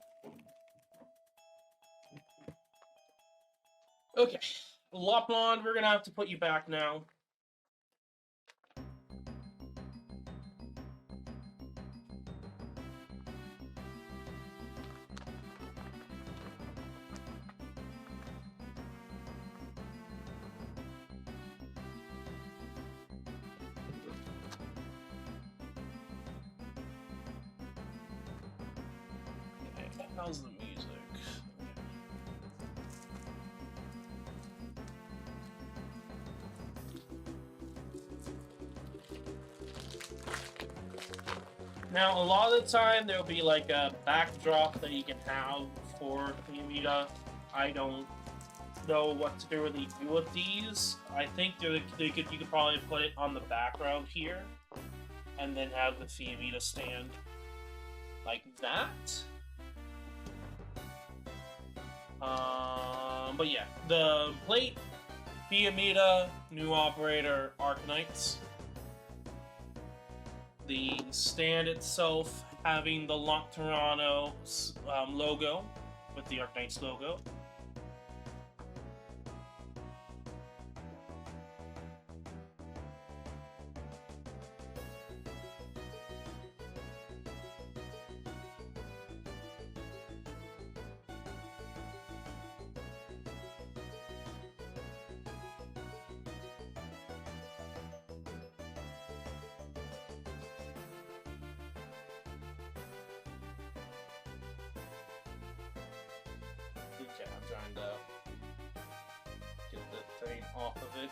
Okay, Loplond, we're gonna have to put you back now. How's the music? Now, a lot of the time, there'll be like a backdrop that you can have for Fiametta. I don't know what to really do with these. I think you could probably put it on the background here, and then have the Fiametta stand like that. But yeah, the plate, Fiametta, new operator, Arknights. The stand itself having the Lock Toronto logo with the Arknights logo. Okay, I'm trying to get the thing off of it.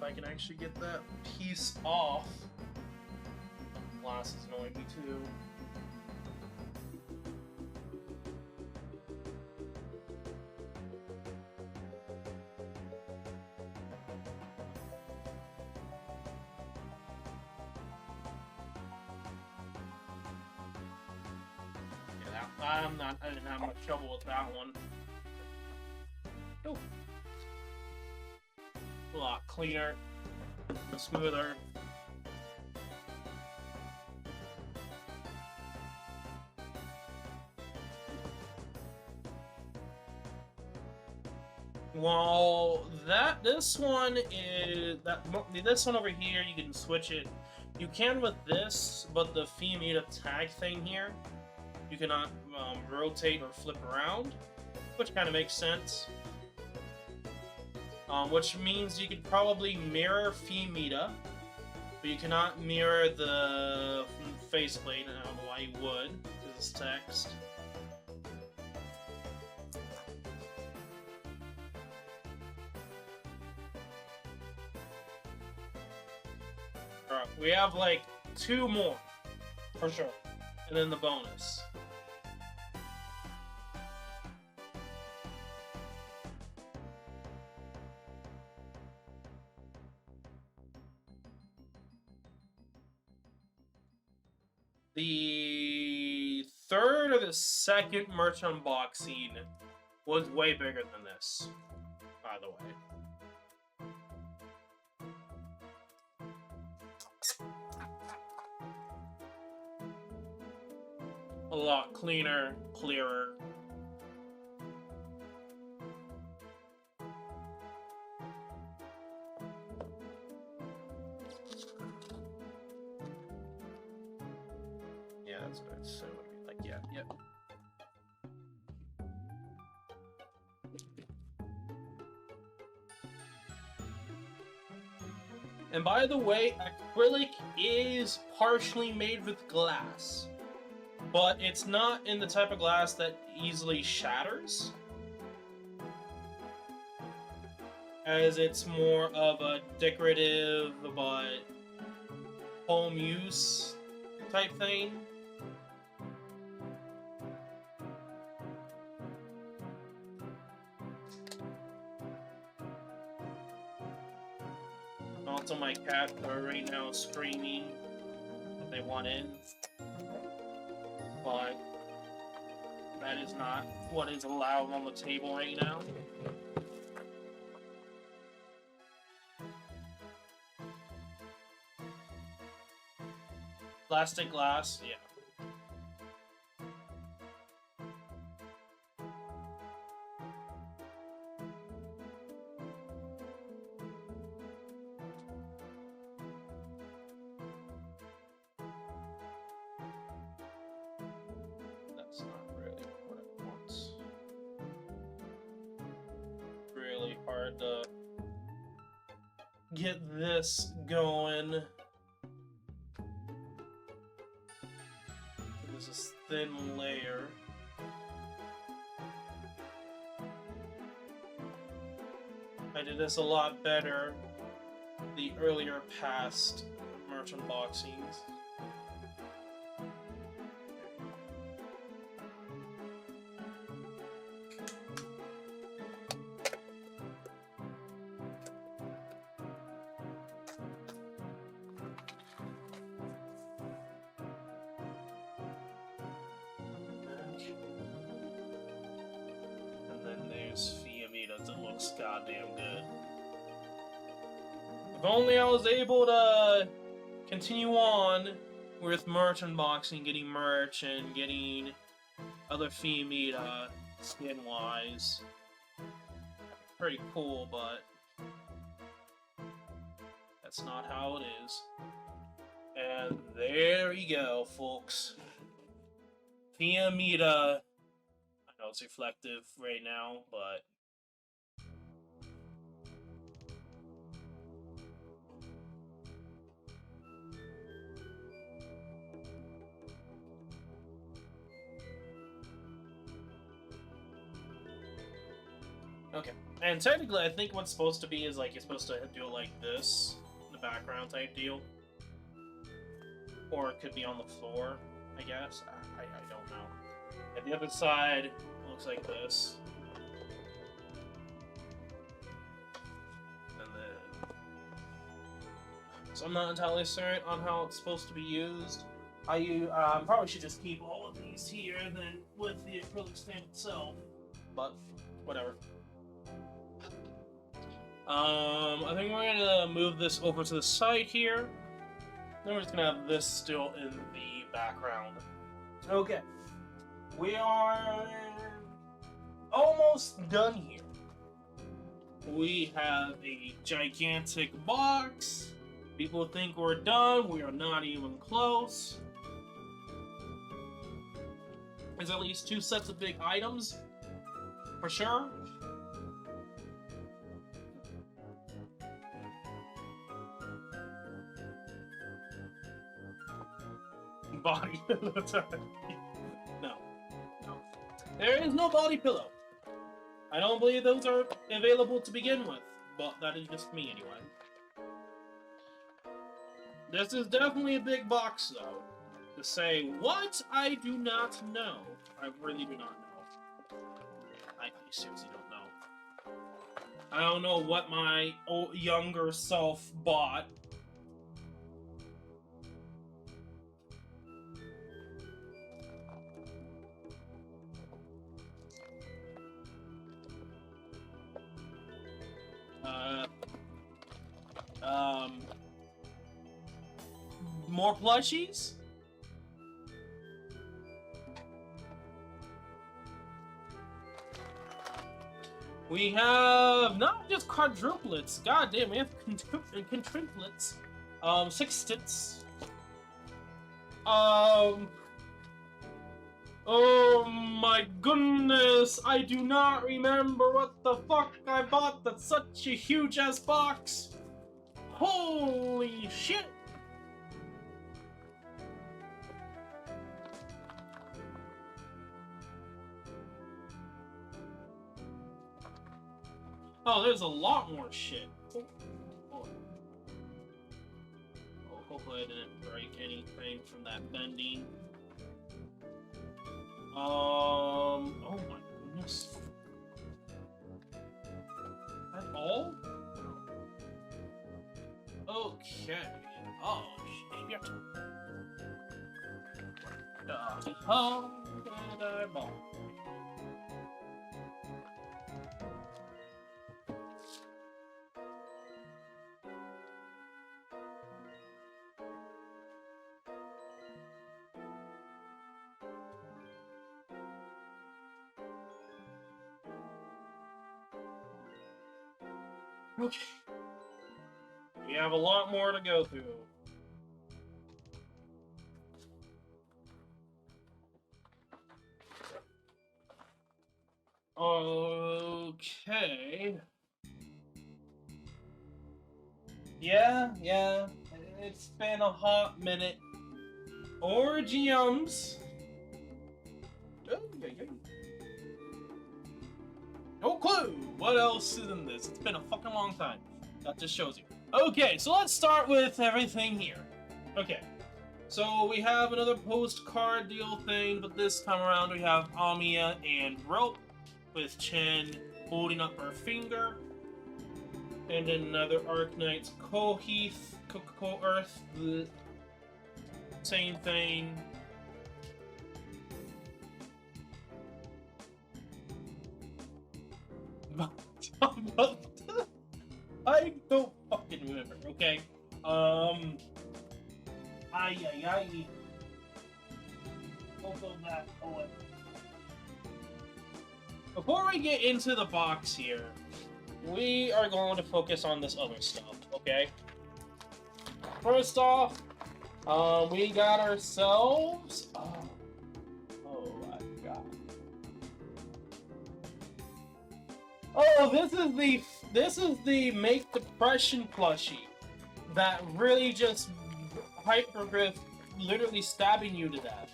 I can actually get that piece off. Glass is annoying me too. I didn't have much trouble with that one. Oh. A lot cleaner, smoother. Well, this one over here, you can switch it. You can with this, but the Fiametta tag thing here, you cannot rotate or flip around, which kind of makes sense. Which means you could probably mirror Fiametta, but you cannot mirror the faceplate. I don't know why you would, because it's text. Alright, we have like 2 more, for sure, and then the bonus. The third or the second merch unboxing was way bigger than this, by the way. A lot cleaner, clearer. Yeah, that's good. So, like, yeah, yep. And by the way, acrylic is partially made with glass, but it's not in the type of glass that easily shatters, as it's more of a decorative but home use type thing. Also, my cats are right now screaming that they want in, but that is not what is allowed on the table right now. Plastic glass, yeah. That's not really what it wants. Really hard to get this going. There's this thin layer. I did this a lot better the earlier past merch unboxings. And then there's Fiametta that looks goddamn good. If only I was able to continue on with merch unboxing, getting merch and getting other Fiametta skin-wise. Pretty cool, but that's not how it is. And there you go, folks. Fiametta. I know it's reflective right now, but Okay. And technically, I think what's supposed to be is like you're supposed to do it like this, the background type deal, or it could be on the floor. I guess I don't know. And the other side looks like this, and then so I'm not entirely certain on how it's supposed to be used. I probably should just keep all of these here than with the acrylic stamp itself, but whatever. I think we're gonna move this over to the side here. Then we're just gonna have this still in the background. Okay. We are almost done here. We have a gigantic box. People think we're done. We are not even close. There's at least 2 sets of big items, for sure. Body pillow time. No. There is no body pillow. I don't believe those are available to begin with, but that is just me anyway. This is definitely a big box, though. To say what, I do not know. I really do not know. I seriously don't know. I don't know what my younger self bought. More plushies? We have not just quadruplets. God damn, we have quintuplets. Sextets. Oh my goodness, I do not remember what the fuck I bought that's such a huge ass box. Holy shit. Oh, there's a lot more shit. Oh, hopefully I didn't break anything from that bending. Oh my goodness. That's all? Okay. Oh shit. How did I buy? Okay. We have a lot more to go through. Okay. Yeah. It's been a hot minute. Orgiums. No clue what else is in this. It's been a fucking long time. That just shows you. Okay, so let's start with everything here. Okay, so we have another postcard deal thing, but this time around we have Amiya and Rope, with Chen holding up her finger. And then another Arknights Koheath, Ko-Earth, the same thing. I don't fucking remember, okay? Ay. Both of that away. Before we get into the box here, we are going to focus on this other stuff, okay? First off, we got ourselves... Oh my god. Oh, this is the Make Depression plushie that really just hypergriff literally stabbing you to death.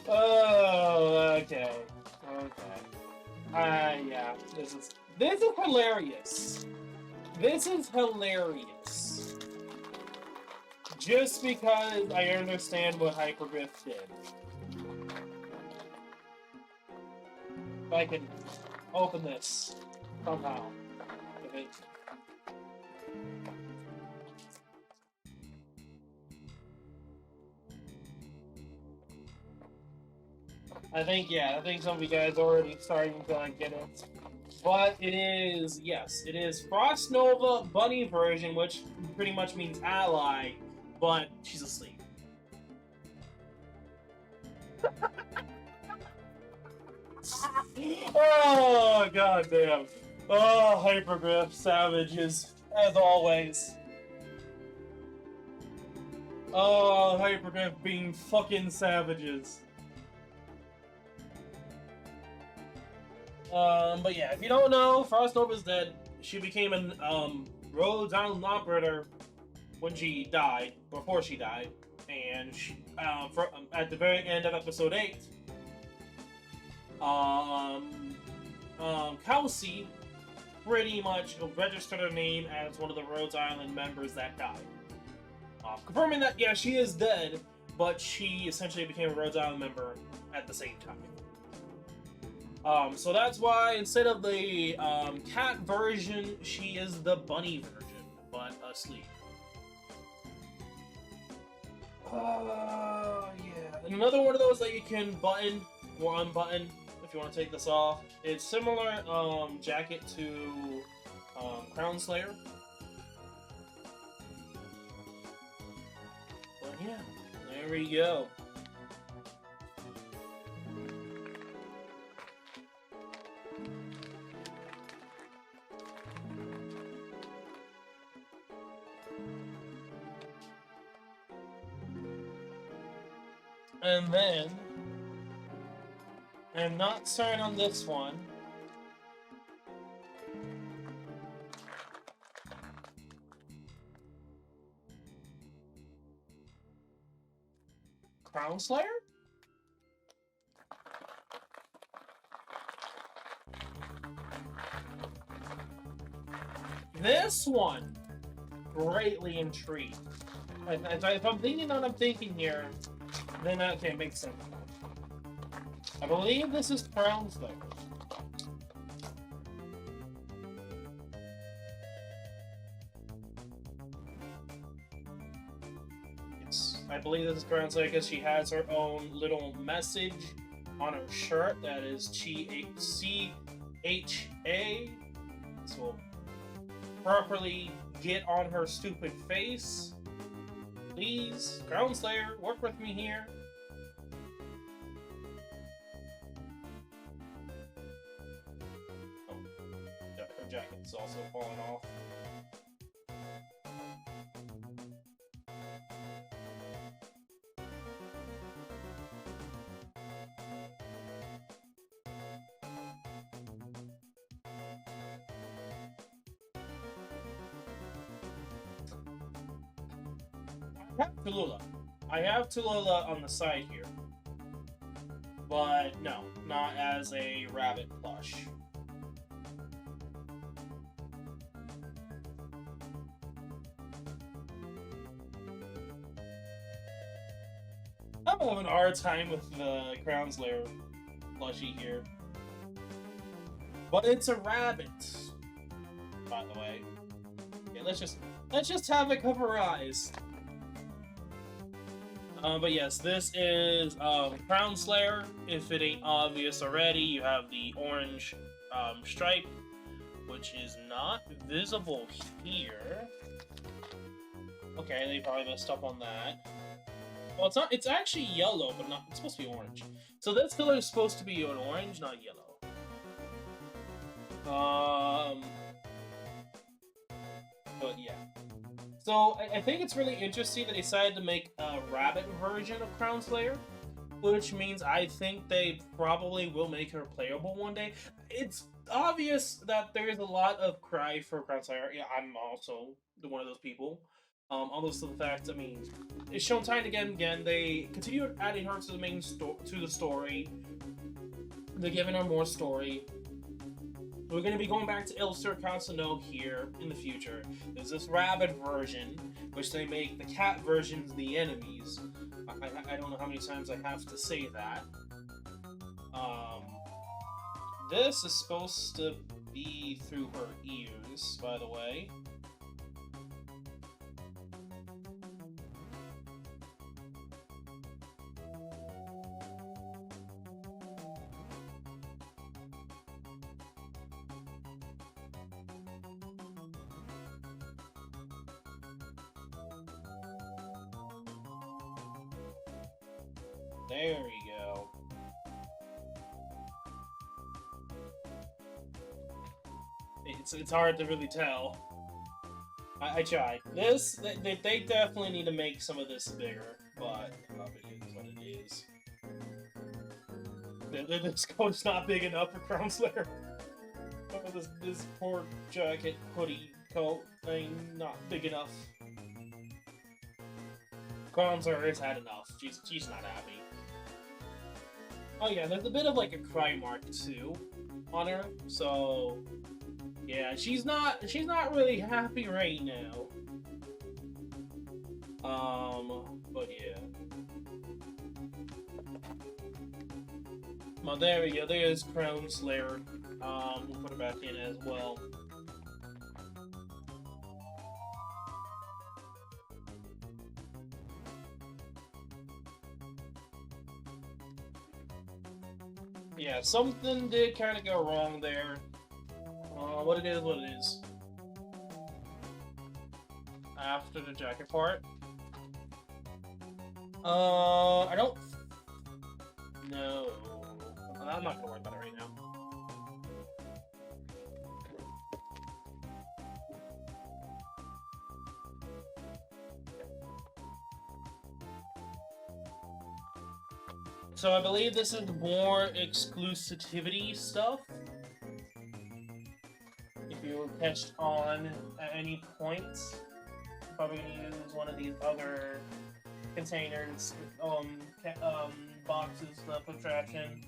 Oh, okay. Okay. Yeah. This is hilarious. This is hilarious. Just because I understand what Hypergriff did. If I can open this somehow. If it... I think some of you guys already starting to get it. But it is, yes, it is Frost Nova Bunny version, which pretty much means ally, but she's asleep. Oh, goddamn. Oh, Hypergriff savages, as always. Oh, Hypergriff being fucking savages. But yeah, if you don't know, Frost Nova's dead. She became an Rhodes Island operator when she died, before she died, and she, at the very end of episode 8, Kelsey pretty much registered her name as one of the Rhodes Island members that died. Confirming that, yeah, she is dead, but she essentially became a Rhodes Island member at the same time. So that's why instead of the cat version, she is the bunny version, but asleep. Yeah. And another one of those that you can button or unbutton if you want to take this off. It's similar jacket to Crown Slayer. But yeah, there we go. And then, I'm not certain on this one. Crown Slayer? This one, greatly intrigued. If I'm thinking what I'm thinking here, then okay, it makes sense. I believe this is Crown Slayer. Yes, I believe this is Crown Slayer because she has her own little message on her shirt that is CHA. So properly get on her stupid face. Please, Crown Slayer, work with me here. Oh, yeah, her jacket's also falling off. I have Tallulah on the side here. But no, not as a rabbit plush. I'm having a hard time with the Crown Slayer plushie here. But it's a rabbit, by the way. Okay, let's just have it cover her eyes. But yes, this is Crown Slayer. If it ain't obvious already, you have the orange stripe, which is not visible here. Okay, they probably messed up on that. Well, it's not. It's actually yellow, but not. It's supposed to be orange. So this color is supposed to be an orange, not yellow. But yeah. So I think it's really interesting that they decided to make a rabbit version of Crown Slayer, which means I think they probably will make her playable one day. It's obvious that there is a lot of cry for Crown Slayer. Yeah, I'm also one of those people. Almost to the fact, I mean, it's shown time and again. They continue adding her to the main to the story. They're giving her more story. We're going to be going back to Ilster Casino here in the future. There's this rabbit version, which they make the cat versions the enemies. I don't know how many times I have to say that. This is supposed to be through her ears, by the way. There we go. It's hard to really tell. I tried. This, they definitely need to make some of this bigger, but it is what it is. This coat's not big enough for Crown Slayer. This poor jacket, hoodie, coat thing, not big enough. Crown Slayer has had enough. She's not happy. Oh yeah, there's a bit of like a cry mark too on her, so yeah, she's not really happy right now. But yeah. Well, there we go. There's Crown Slayer. We'll put her back in as well. Yeah, something did kind of go wrong there. What it is. After the jacket part. I don't know. I'm not gonna worry about it right now. So I believe this is more exclusivity stuff. If you were catched on at any point, you're probably gonna use one of these other containers, boxes for traction.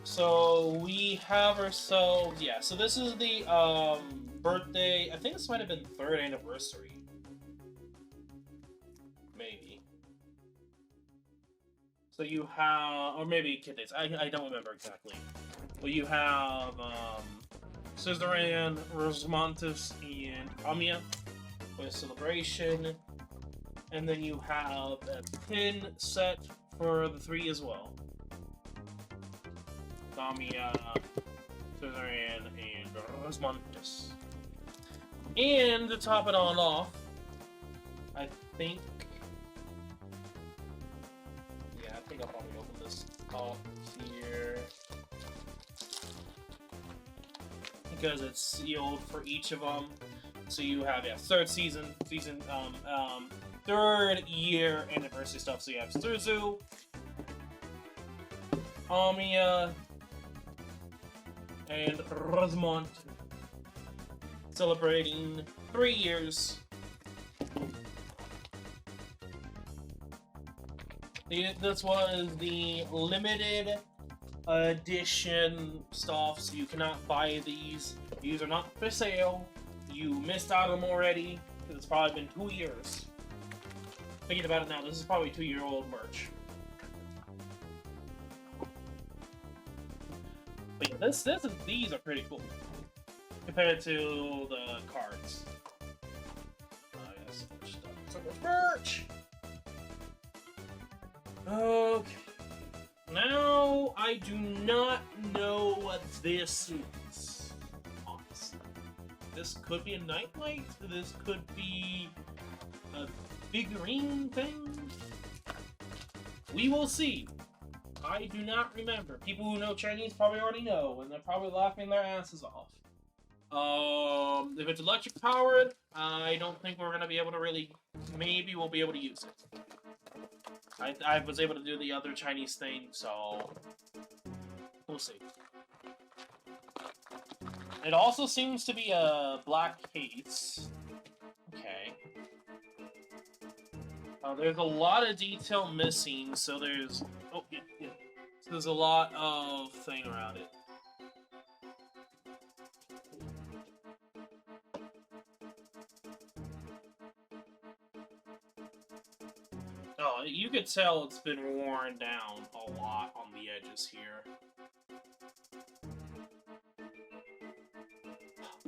So we have ourselves, yeah. So this is the birthday. I think this might have been 3rd anniversary. Maybe. So you have, or maybe kid dates. I don't remember exactly. But you have Scissoran, Rosamontis, and Amia with Celebration. And then you have a pin set for the 3 as well. Amia, Scissoran, and Rosamontis. And to top it all off, I think I'll probably open this up here because it's sealed for each of them. So you have 3rd season, 3rd year anniversary stuff. So you have Suzu, Amiya, and Rosamond celebrating 3 years. This was the limited edition stuff, so you cannot buy these. These are not for sale. You missed out on them already, because it's probably been 2 years. Thinking about it now, this is probably 2-year-old merch. But yeah, these are pretty cool compared to the cards. Yes, so much merch. Okay. Now, I do not know what this is. Honestly. This could be a nightlight. This could be a figurine thing. We will see. I do not remember. People who know Chinese probably already know, and they're probably laughing their asses off. If it's electric powered, I don't think we're gonna be able to really. Maybe we'll be able to use it. I was able to do the other Chinese thing, so we'll see. It also seems to be a black case. Okay. There's a lot of detail missing, so there's... Oh, yeah, yeah. So there's a lot of thing around it. Oh, you could tell it's been worn down a lot on the edges here.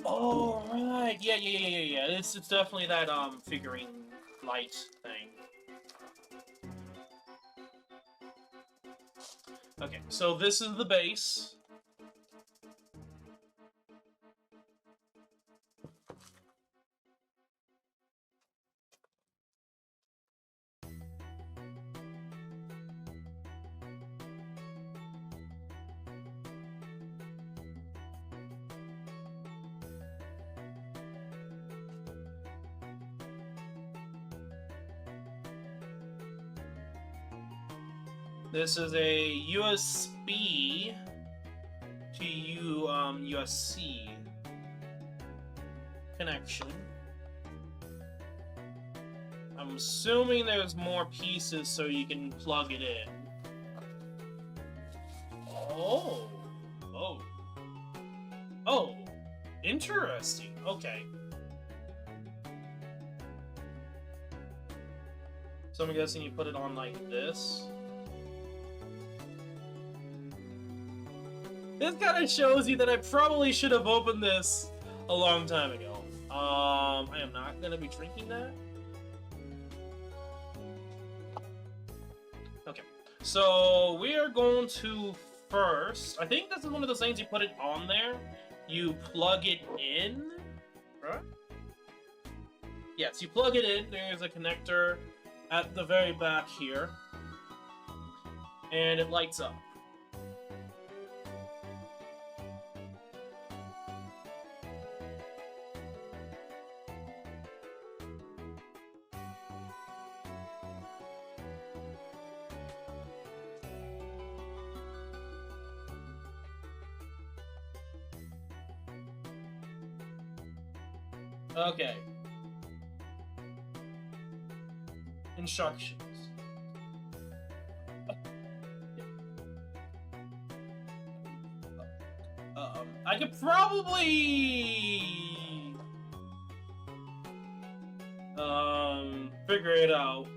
Oh, right. Yeah. It's definitely that, figurine light thing. Okay, so this is the base. This is a USB to USB connection. I'm assuming there's more pieces so you can plug it in. Oh. Interesting. Okay. So I'm guessing you put it on like this. This kind of shows you that I probably should have opened this a long time ago. I am not going to be drinking that. Okay, so we are going to first... I think this is one of those things you put it on there. You plug it in, right? Yes, you plug it in. There's a connector at the very back here. And it lights up. Okay. Instructions. I could probably figure it out.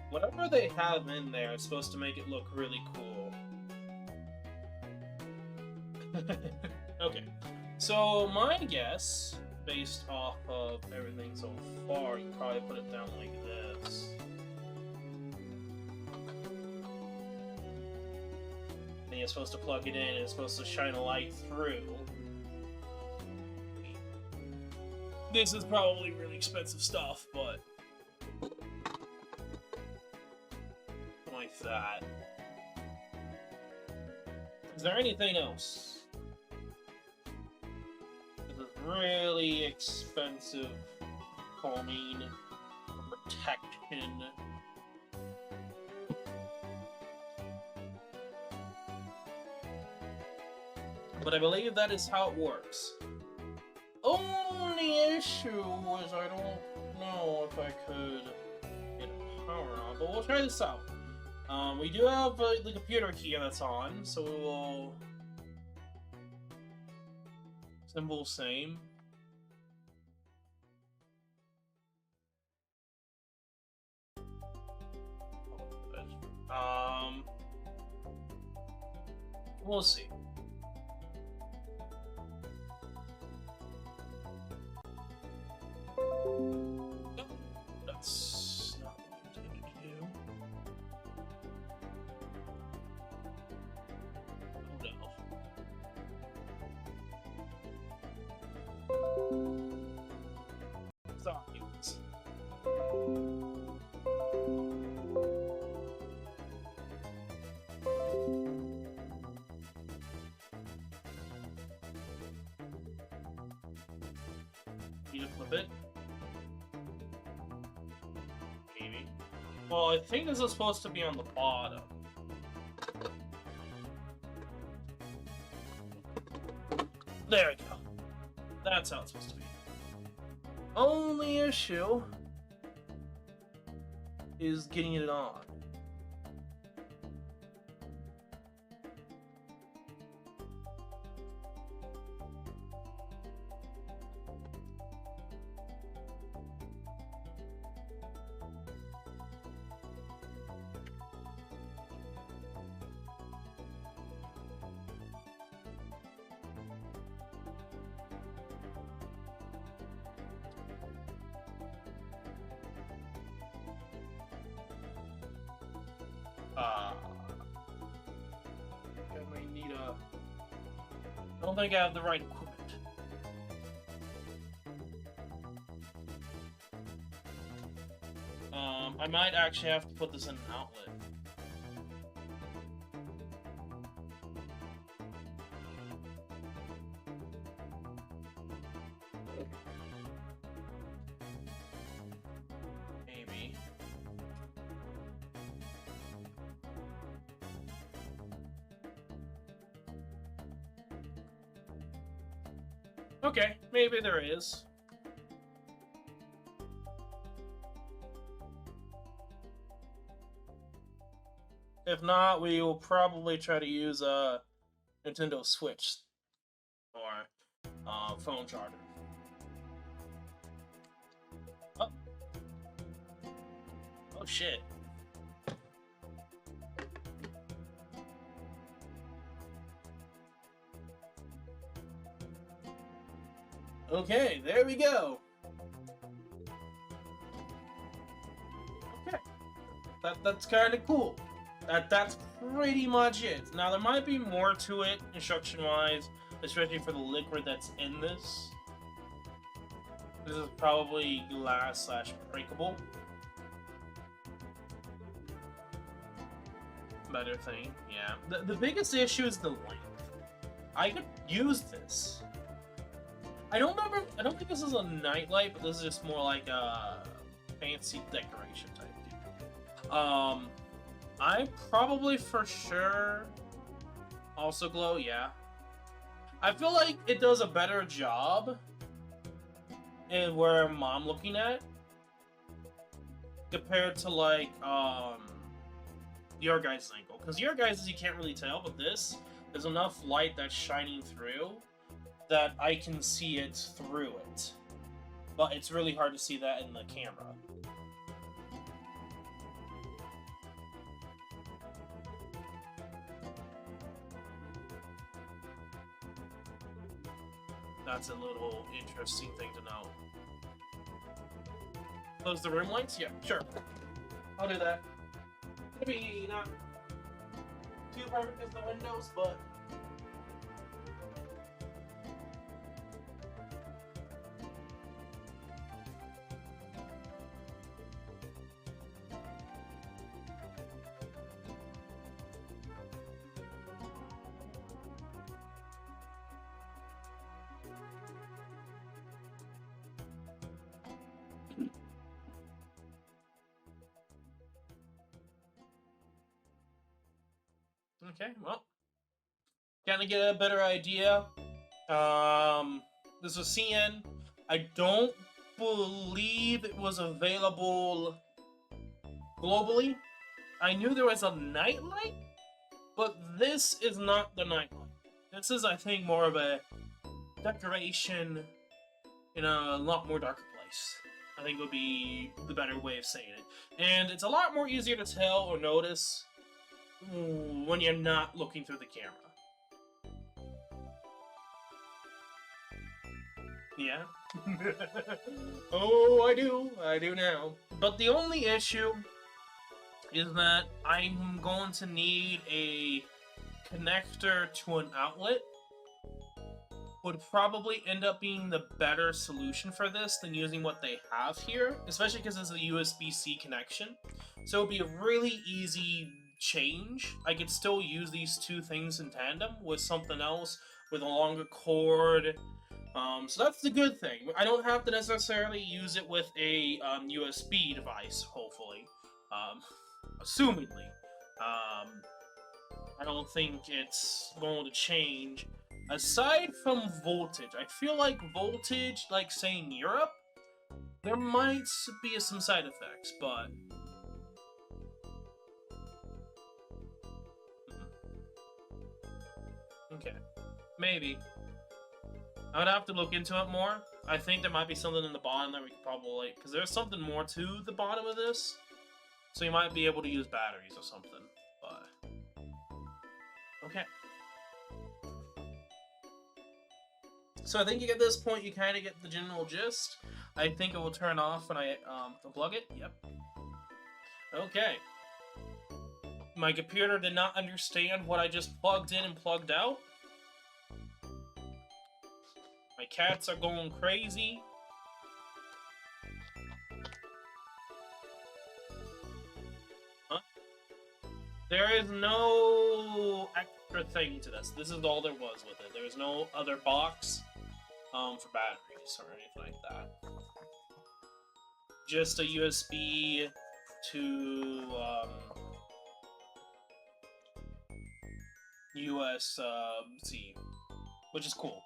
Whatever they have in there is supposed to make it look really cool. Okay, so my guess, based off of everything so far, you probably put it down like this. And you're supposed to plug it in, and it's supposed to shine a light through. This is probably really expensive stuff, but... like that. Is there anything else? This is really expensive foaming protection. But I believe that is how it works. Only issue is I don't know if I could get power on, but we'll try this out. We do have the computer key that's on, so we will... Symbol same. We'll see. That's not what I intended to do. Need to flip it? Maybe. Well, I think this is supposed to be on the bottom. There we go. That's how it's supposed to be. Only issue is getting it on. I might need a... I don't think I have the right equipment. I might actually have to put this in an outlet. Maybe. Okay, maybe there is. If not, we will probably try to use a Nintendo Switch or phone charger. Oh, oh shit! Okay, there we go. Okay, that's kind of cool. That's pretty much it. Now, there might be more to it, instruction-wise, especially for the liquid that's in this. This is probably glass/breakable. Better thing, yeah. The biggest issue is the length. I could use this. I don't think this is a nightlight, but this is just more like a fancy decoration type deal. I probably for sure also glow, yeah. I feel like it does a better job in where I'm looking at compared to like your guys' angle. Because your guys' you can't really tell, but this, there's enough light that's shining through that I can see it through it. But it's really hard to see that in the camera. That's a little interesting thing to know. Close the room lights? Yeah, sure. I'll do that. Maybe not too perfect as the windows, but... Okay, well, kind of get a better idea. This was CN. I don't believe it was available globally. I knew there was a nightlight, but this is not the nightlight. This is, I think, more of a decoration in a lot more darker place. I think would be the better way of saying it. And it's a lot more easier to tell or notice when you're not looking through the camera. Yeah? Oh, I do now. But the only issue is that I'm going to need a connector to an outlet. Would probably end up being the better solution for this than using what they have here, especially because it's a USB-C connection. So it'd be a really easy change. I could still use these two things in tandem with something else with a longer cord. So that's the good thing. I don't have to necessarily use it with a USB device, hopefully. Assumingly. I don't think it's going to change Aside from voltage, I feel like voltage, like say in Europe, there might be some side effects, but okay, maybe. I would have to look into it more. I think there might be something in the bottom that we could probably, because there's something more to the bottom of this, so you might be able to use batteries or something. But okay. So I think at this point you kind of get the general gist. I think it will turn off when I unplug it. Yep. Okay. My computer did not understand what I just plugged in and plugged out. My cats are going crazy. Huh? There is no extra thing to this. This is all there was with it. There was no other box for batteries or anything like that. Just a USB to USB-C, which is cool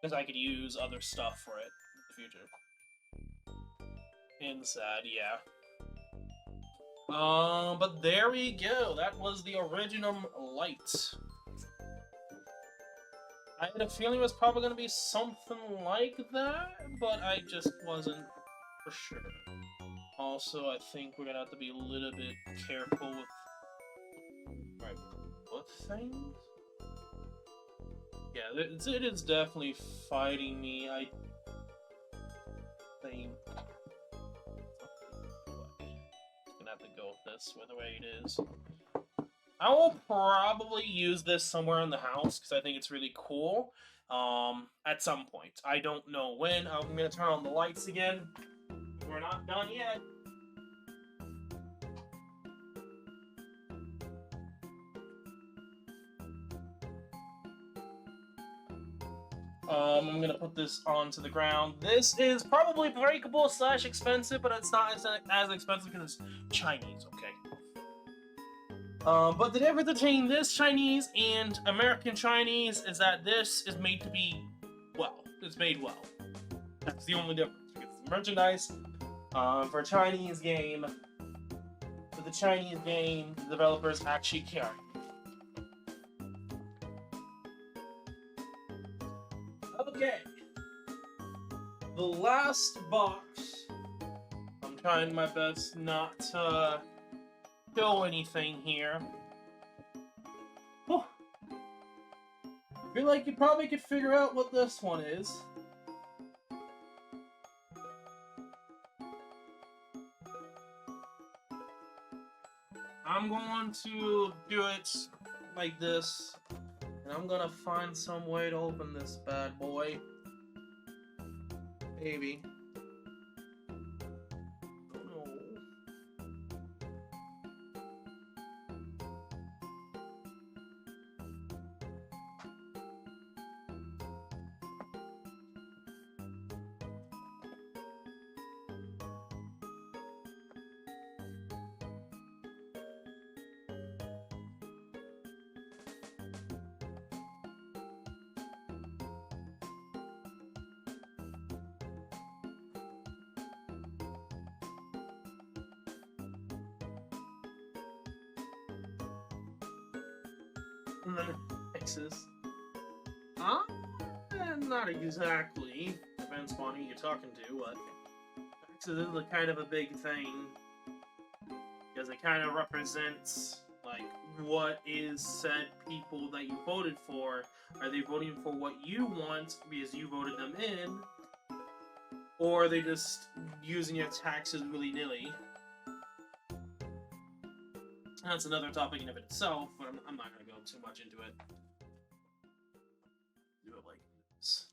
because I could use other stuff for it in the future. Inside, yeah. But there we go. That was the original light. I had a feeling it was probably going to be something like that, but I just wasn't for sure. Also, I think we're going to have to be a little bit careful with my foot things. Yeah, it is definitely fighting me, I think. Gonna have to go with this the way it is. I will probably use this somewhere in the house because I think it's really cool. At some point, I don't know when. I'm gonna turn on the lights again. We're not done yet. I'm gonna put this onto the ground. This is probably breakable / expensive, but it's not as expensive because it's Chinese, okay? But the difference between this Chinese and American Chinese is that this is made to be well. It's made well. That's the only difference. Because the merchandise for a Chinese game, for the Chinese game, the developers actually care. Okay. The last box. I'm trying my best not to show anything here. Whew. I feel like you probably could figure out what this one is. I'm going to do it like this, and I'm gonna find some way to open this bad boy. Maybe. Oh no. And then X's. Not exactly. Depends upon who you're talking to, but X's is kind of a big thing. Because it kind of represents, like, what is said people that you voted for. Are they voting for what you want because you voted them in? Or are they just using your taxes willy-nilly? That's another topic in of itself, but I'm not going to go too much into it. Do it like this.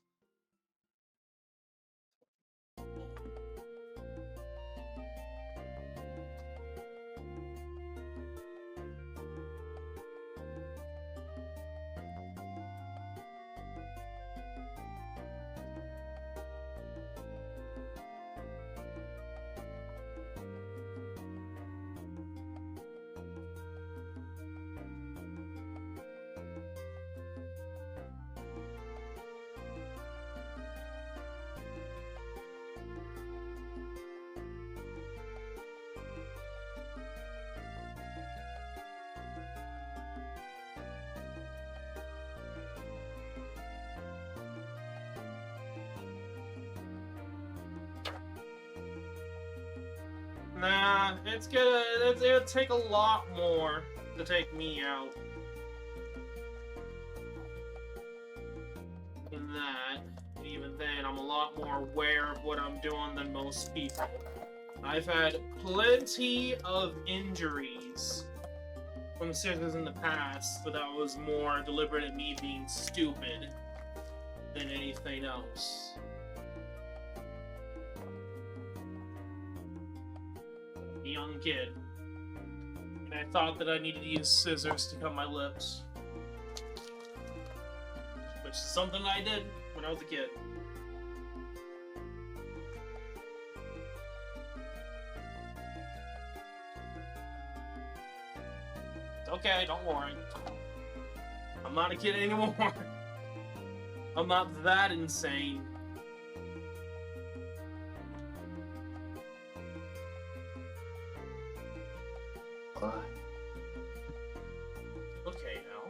Nah, it'll take a lot more to take me out than that. Even then, I'm a lot more aware of what I'm doing than most people. I've had plenty of injuries from scissors in the past, but that was more deliberate at me being stupid than anything else. A young kid. And I thought that I needed to use scissors to cut my lips. Which is something I did when I was a kid. It's okay, don't worry. I'm not a kid anymore. I'm not that insane. Okay, now.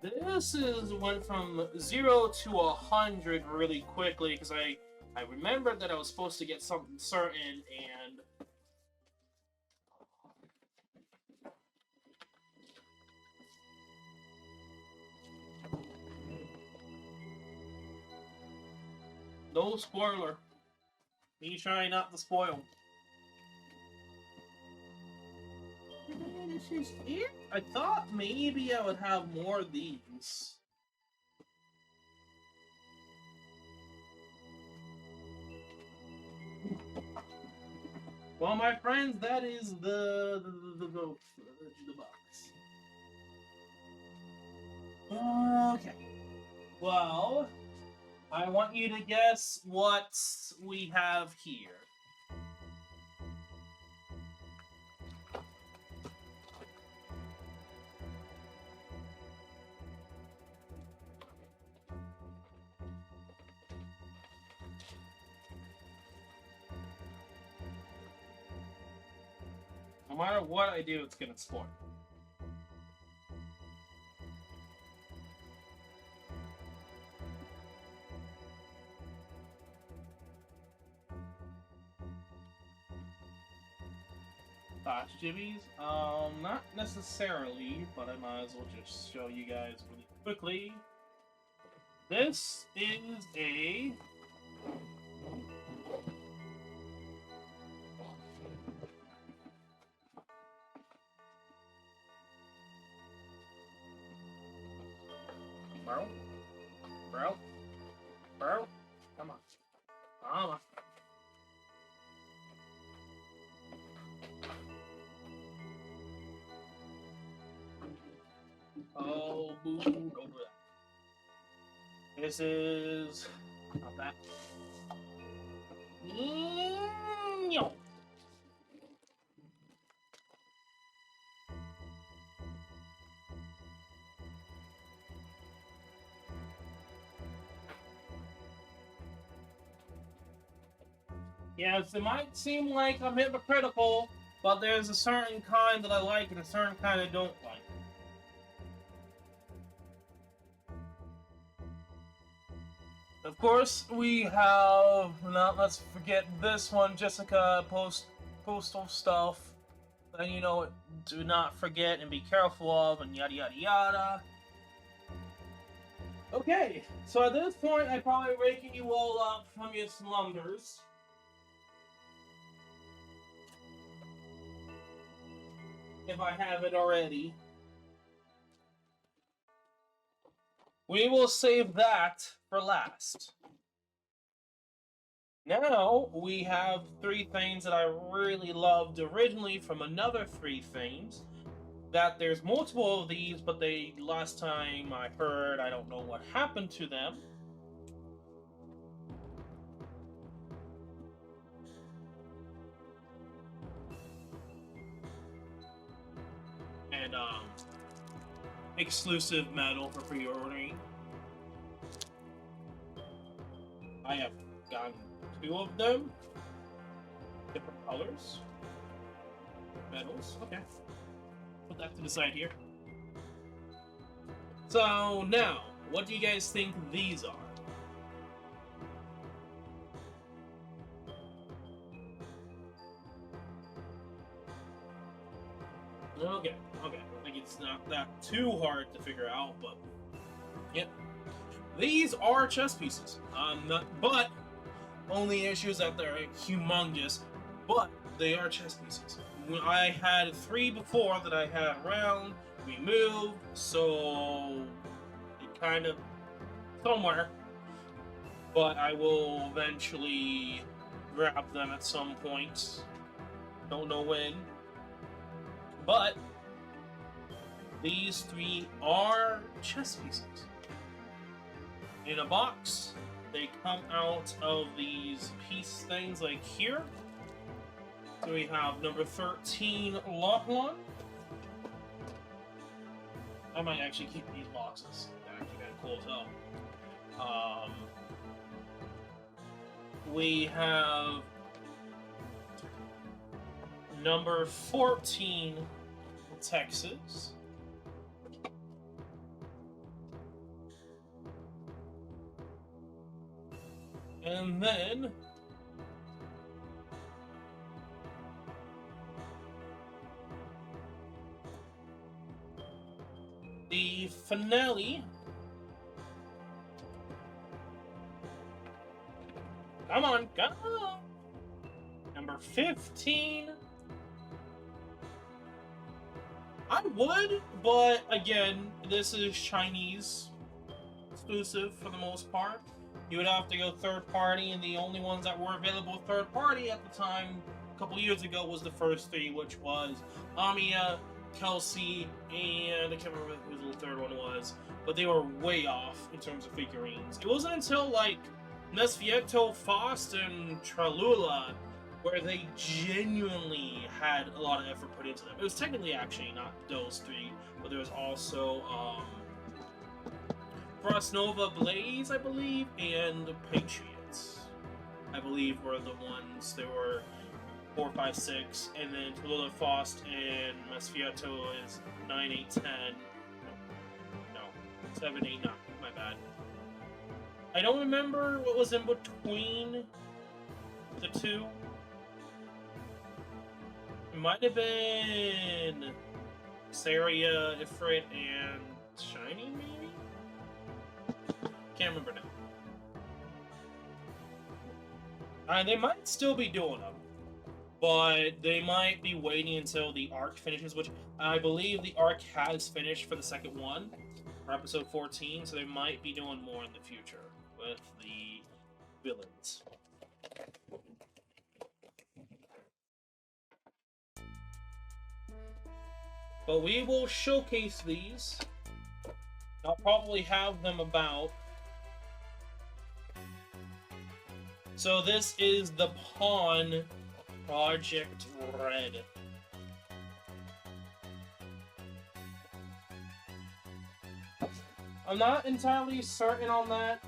This went from 0 to 100 really quickly because I remembered that I was supposed to get something certain and no spoiler. Me trying not to spoil. This is it? I thought maybe I would have more of these. Well, my friends, that is the box. Okay. Well, I want you to guess what we have here. No matter what I do, it's gonna spoil. Thoughts, Jimmies? Not necessarily, but I might as well just show you guys really quickly. This is a bro, come on, come on. Oh, boo, don't do that. This is not that. Yo. Yes, it might seem like I'm hypocritical, but there's a certain kind that I like and a certain kind I don't like. Of course, we have, let's forget this one, Jessica, postal stuff. And you know, do not forget and be careful of, and yada yada yada. Okay, so at this point, I'm probably waking you all up from your slumbers. If I haven't already. We will save that for last. Now, we have 3 things that I really loved originally from another 3 things. That there's multiple of these, but last time I heard, I don't know what happened to them. And, exclusive metal for pre-ordering. I have gotten 2 of them. Different colors. Metals. Okay. Put that to the side here. So, now, what do you guys think these are? Okay, okay. Like it's not that too hard to figure out, but yep. These are chess pieces. But only issue is that they're humongous, but they are chess pieces. I had 3 before that I had around. We moved, so it kind of somewhere. But I will eventually grab them at some point. Don't know when. But these 3 are chess pieces. In a box, they come out of these piece things like here. So we have number 13, Lachlan. I might actually keep these boxes. They're actually kind of cool as hell. We have number 14, Texas. And then the finale. Come on, go! Number 15. I would, but again, this is Chinese exclusive for the most part. You would have to go third party, and the only ones that were available third party at the time, a couple years ago, was the first 3, which was Amiya, Kelsey, and I can't remember who the third one was, but they were way off in terms of figurines. It wasn't until like Nesvieto, Faust, and Tralula where they genuinely had a lot of effort put into them. It was technically actually not those 3, but there was also Frost Nova Blaze, I believe, and the Patriots, I believe, were the ones. There were 4, 5, 6, and then Tallulah, Faust, and Masfiato is 9, 8, 10. No, 7, 8, 9. My bad. I don't remember what was in between the 2. It might have been Saria, Ifrit, and Shiny, maybe? Can't remember now. They might still be doing them, but they might be waiting until the arc finishes, which I believe the arc has finished for the second one, for episode 14, so they might be doing more in the future with the villains. But we will showcase these. I'll probably have them about. So this is the Pawn Project Red. I'm not entirely certain on that,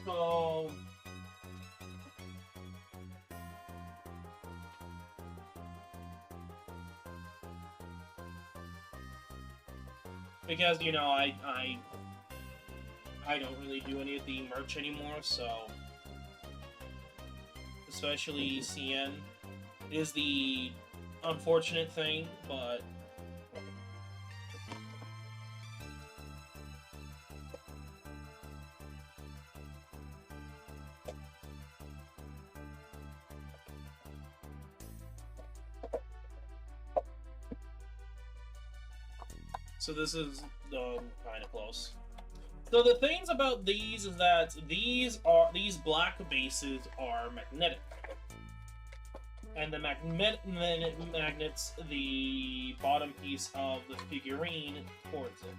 so because, you know, I don't really do any of the merch anymore, so especially CN is the unfortunate thing, but so this is kind of close. So the things about these is that these black bases are magnetic, and the magnets the bottom piece of the figurine towards it.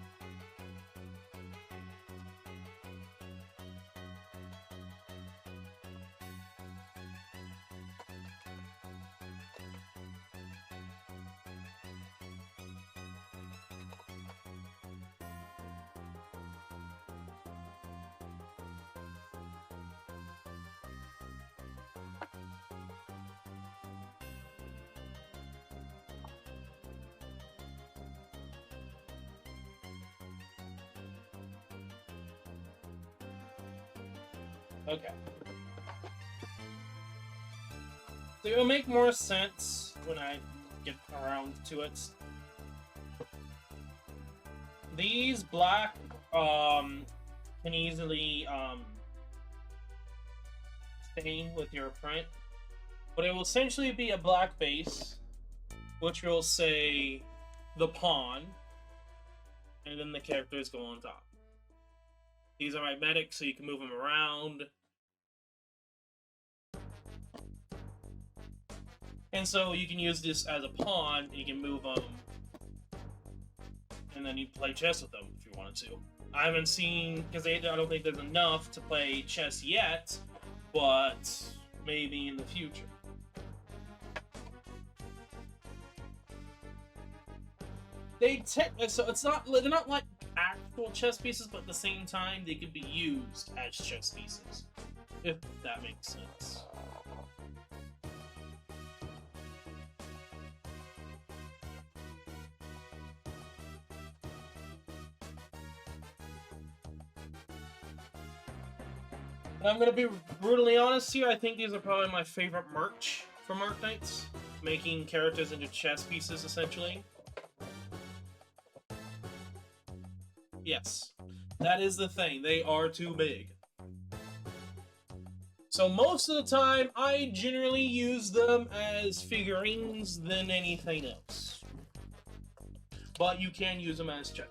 Okay. So it'll make more sense when I get around to it. These black can easily stain with your print, but it will essentially be a black base, which will say the pawn, and then the characters go on top. These are magnetic, so you can move them around. And so you can use this as a pawn, and you can move them, and then you play chess with them if you wanted to. I haven't seen, because I don't think there's enough to play chess yet, but maybe in the future. So it's not, they're not like actual chess pieces, but at the same time they could be used as chess pieces, if that makes sense. And I'm gonna be brutally honest here, I think these are probably my favorite merch from Arknights, making characters into chess pieces essentially. Yes, that is the thing. They are too big. So most of the time, I generally use them as figurines than anything else. But you can use them as chess.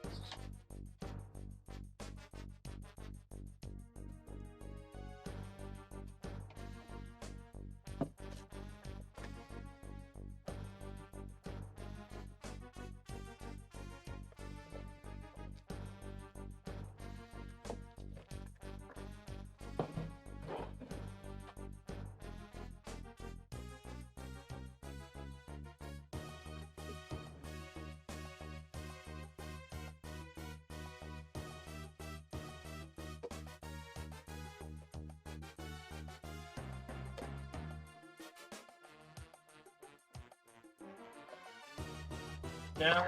Now,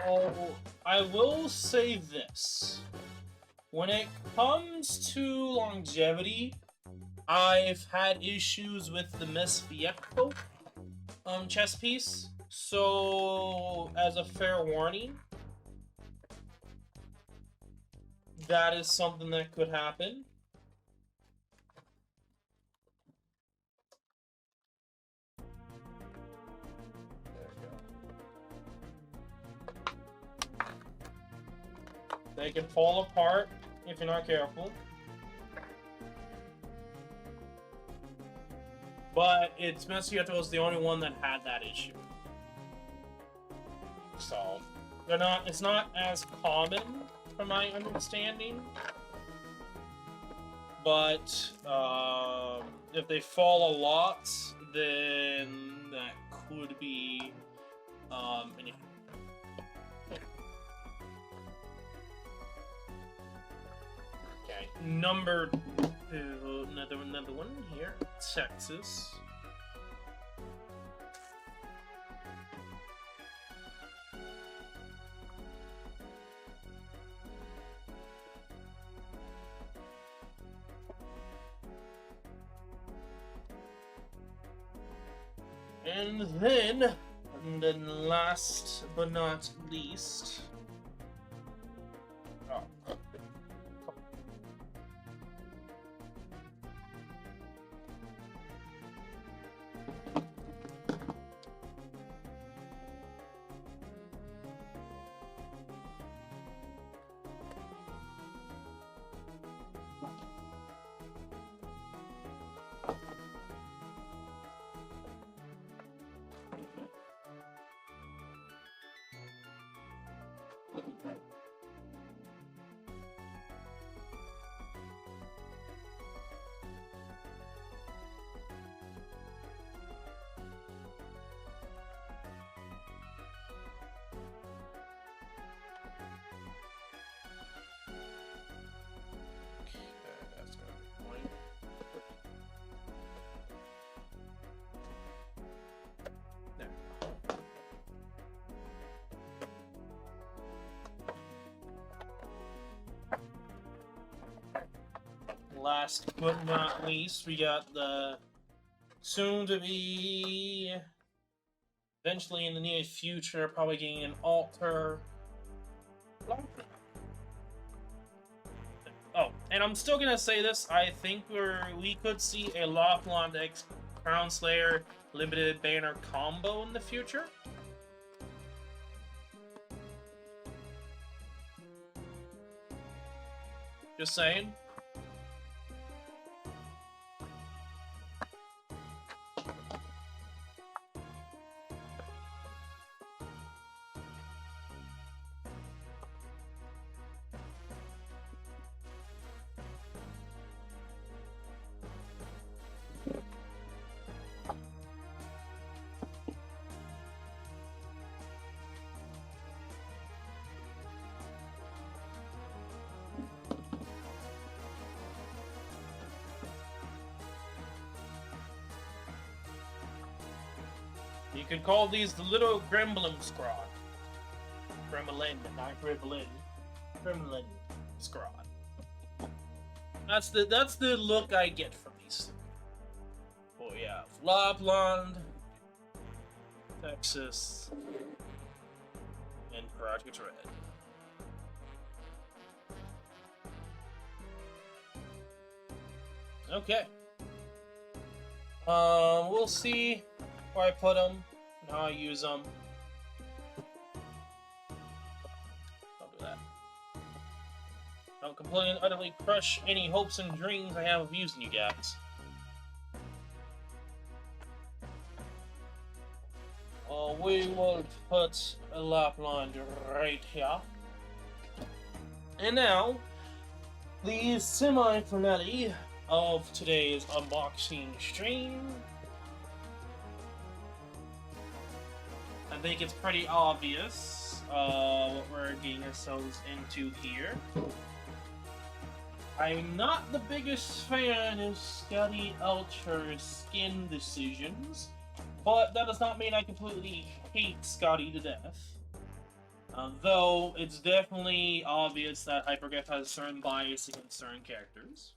I will say this. When it comes to longevity, I've had issues with the Miss Fiecco chess piece. So, as a fair warning, that is something that could happen. They can fall apart if you're not careful. But it's Miss Fiecco was the only one that had that issue. So, it's not as common from my understanding. But if they fall a lot, then that could be an issue. Okay, number two, another one here, Texas. And then last but not least, last but not least, we got the soon-to-be, eventually in the near future, probably getting an altar. Oh, and I'm still gonna say this. I think we could see a Loftlond X Crown Slayer limited banner combo in the future. Just saying. You could call these the little Gremlin Squad. Gremlin, not Gremlin. Gremlin Squad. That's the look I get from these. Oh yeah, Lopland, Texas, and Project Red. Okay. We'll see where I put them and how I use them. I'll do that. Don't completely and utterly crush any hopes and dreams I have of using you guys. We will put a Lapland right here. And now, the semi-finale of today's unboxing stream. I think it's pretty obvious what we're getting ourselves into here. I'm not the biggest fan of Scotty Ultra's skin decisions, but that does not mean I completely hate Scotty to death. Though it's definitely obvious that Hypergraph has certain bias against certain characters.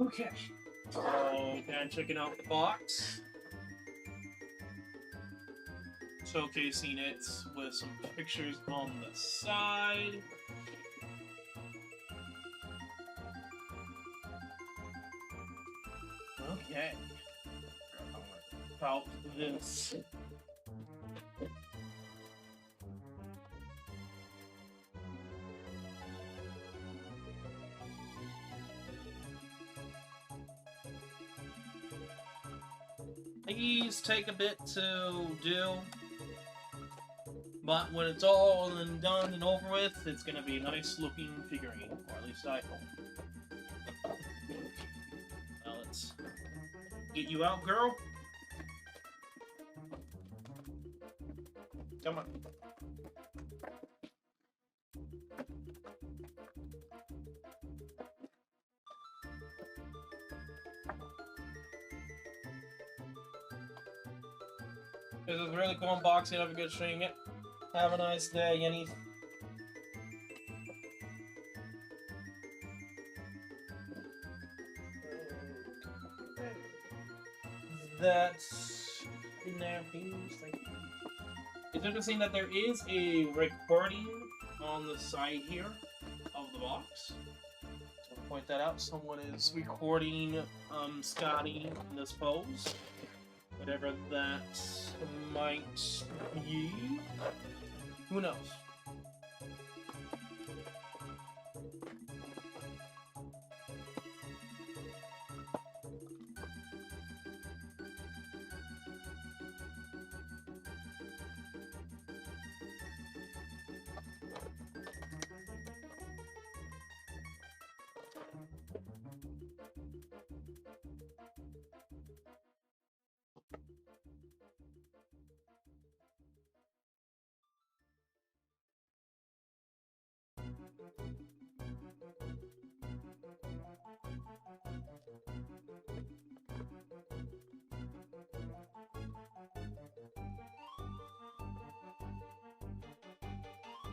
Okay. So, kind of checking out the box. Showcasing it with some pictures on the side. Okay. About this. These take a bit to do, but when it's all done and over with, it's going to be a nice looking figurine, or at least I hope. Now let's get you out, girl. Come on. This is really cool unboxing. Have a good stream. Have a nice day, Yenny. That's in there. It's interesting that there is a recording on the side here of the box. So I'll point that out. Someone is recording Scotty in this pose. Whatever that might be. Who knows?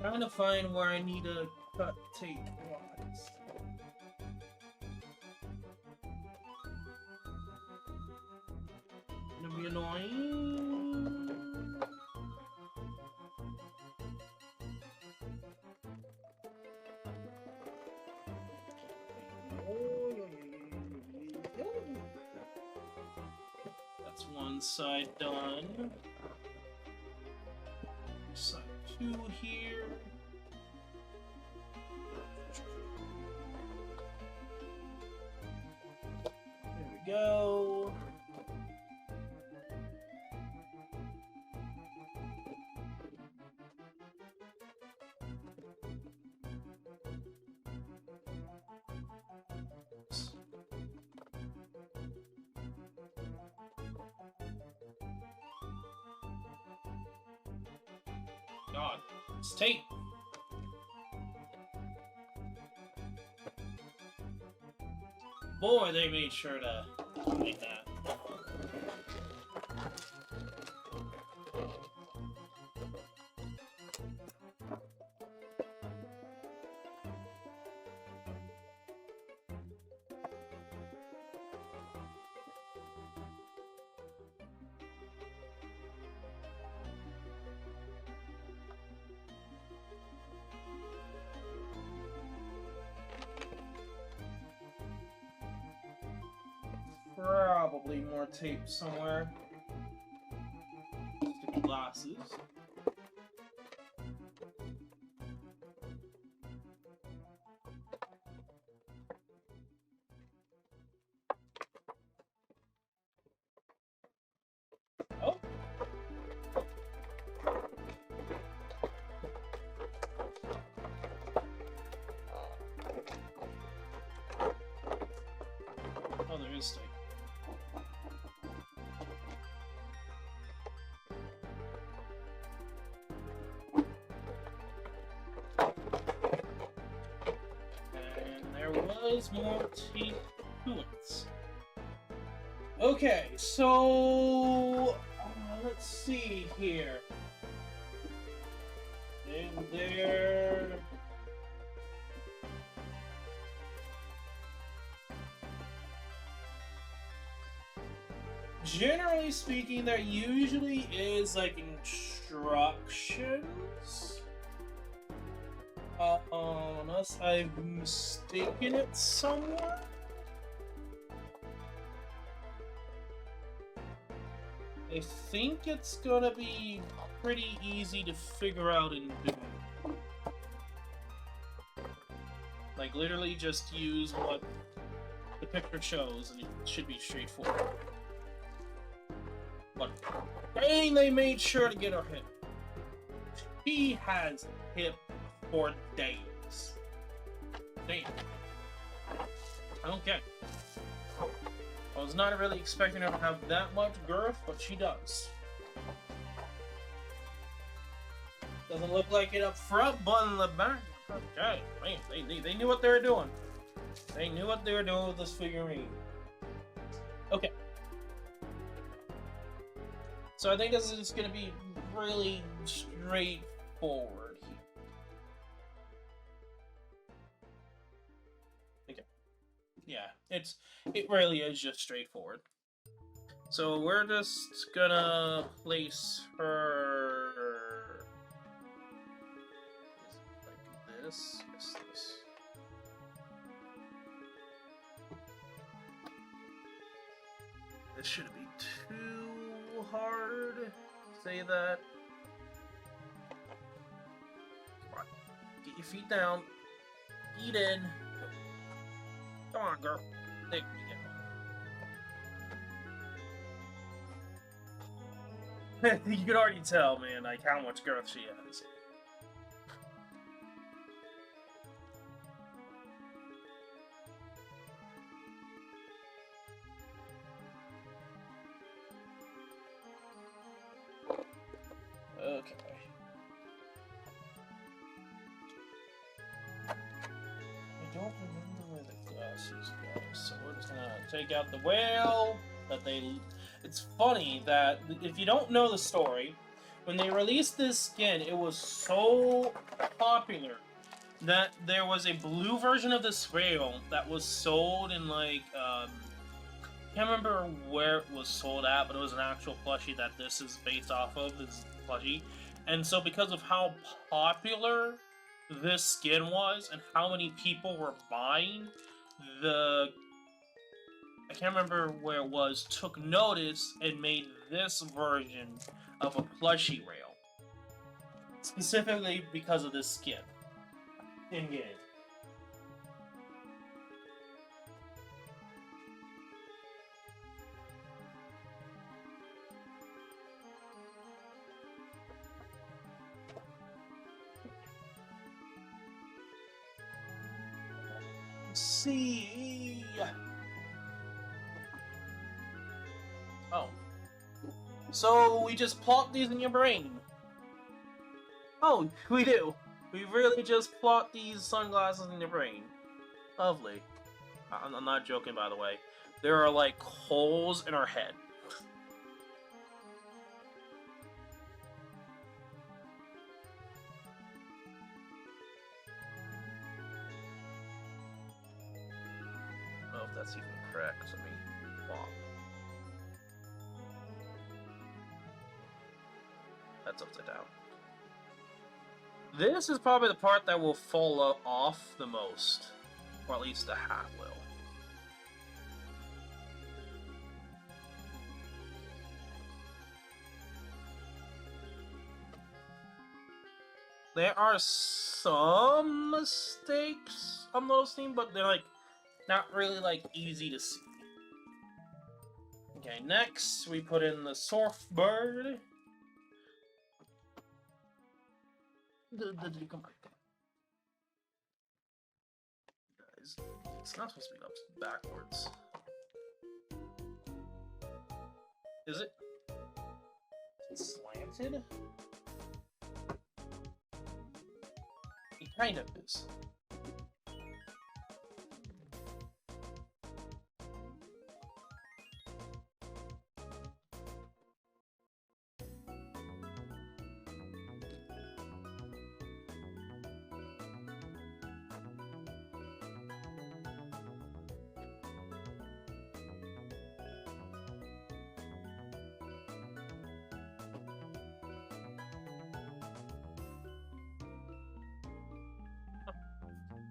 Trying to find where I need to cut tape wise. Gonna be annoying. That's one side done. Side 2 here. There we go. God, it's tape. Boy, they made sure to make that. Probably more tape somewhere. Sticky glasses. Oh. Oh, there is tape. More tape coolants. Okay, so let's see here. In there. Generally speaking, there usually is like instructions. Unless I've mistaken it somewhere. I think it's gonna be pretty easy to figure out and do. Like, literally just use what the picture shows and it should be straightforward. But dang, they made sure to get her hip. She has hip for days. Damn. Okay. I was not really expecting her to have that much girth, but she does. Doesn't look like it up front, but in the back. Okay, man, they knew what they were doing. They knew what they were doing with this figurine. Okay. So I think this is going to be really straightforward. Yeah, it really is just straightforward. So we're just gonna place her like this. Yes, this. This shouldn't be too hard. Say that. Come on, get your feet down. Feet in. Come on, girl. There we go. You can already tell, man, like how much girth she has. Okay. I don't remember where the glasses go, so we're just gonna take out the whale that they... It's funny that if you don't know the story, when they released this skin, it was so popular that there was a blue version of this rail that was sold in like can't remember where it was sold at, but it was an actual plushie that this is based off of, this plushie. And so because of how popular this skin was and how many people were buying, I can't remember where it was, took notice and made this version of a plushie rail. Specifically because of this skin. In-game. See. Oh. So we just plot these in your brain. Oh, we do. We really just plot these sunglasses in your brain. Lovely. I'm not joking, by the way. There are like holes in our head. I don't know if that's even correct. Let me plot. That's upside down. This is probably the part that will fall off the most. Or at least the hat will. There are some mistakes I'm noticing, but they're like not really like easy to see. Okay, next we put in the surfboard. Come on. Guys, it's not supposed to be up backwards. Is it? Is it slanted? It kind of is.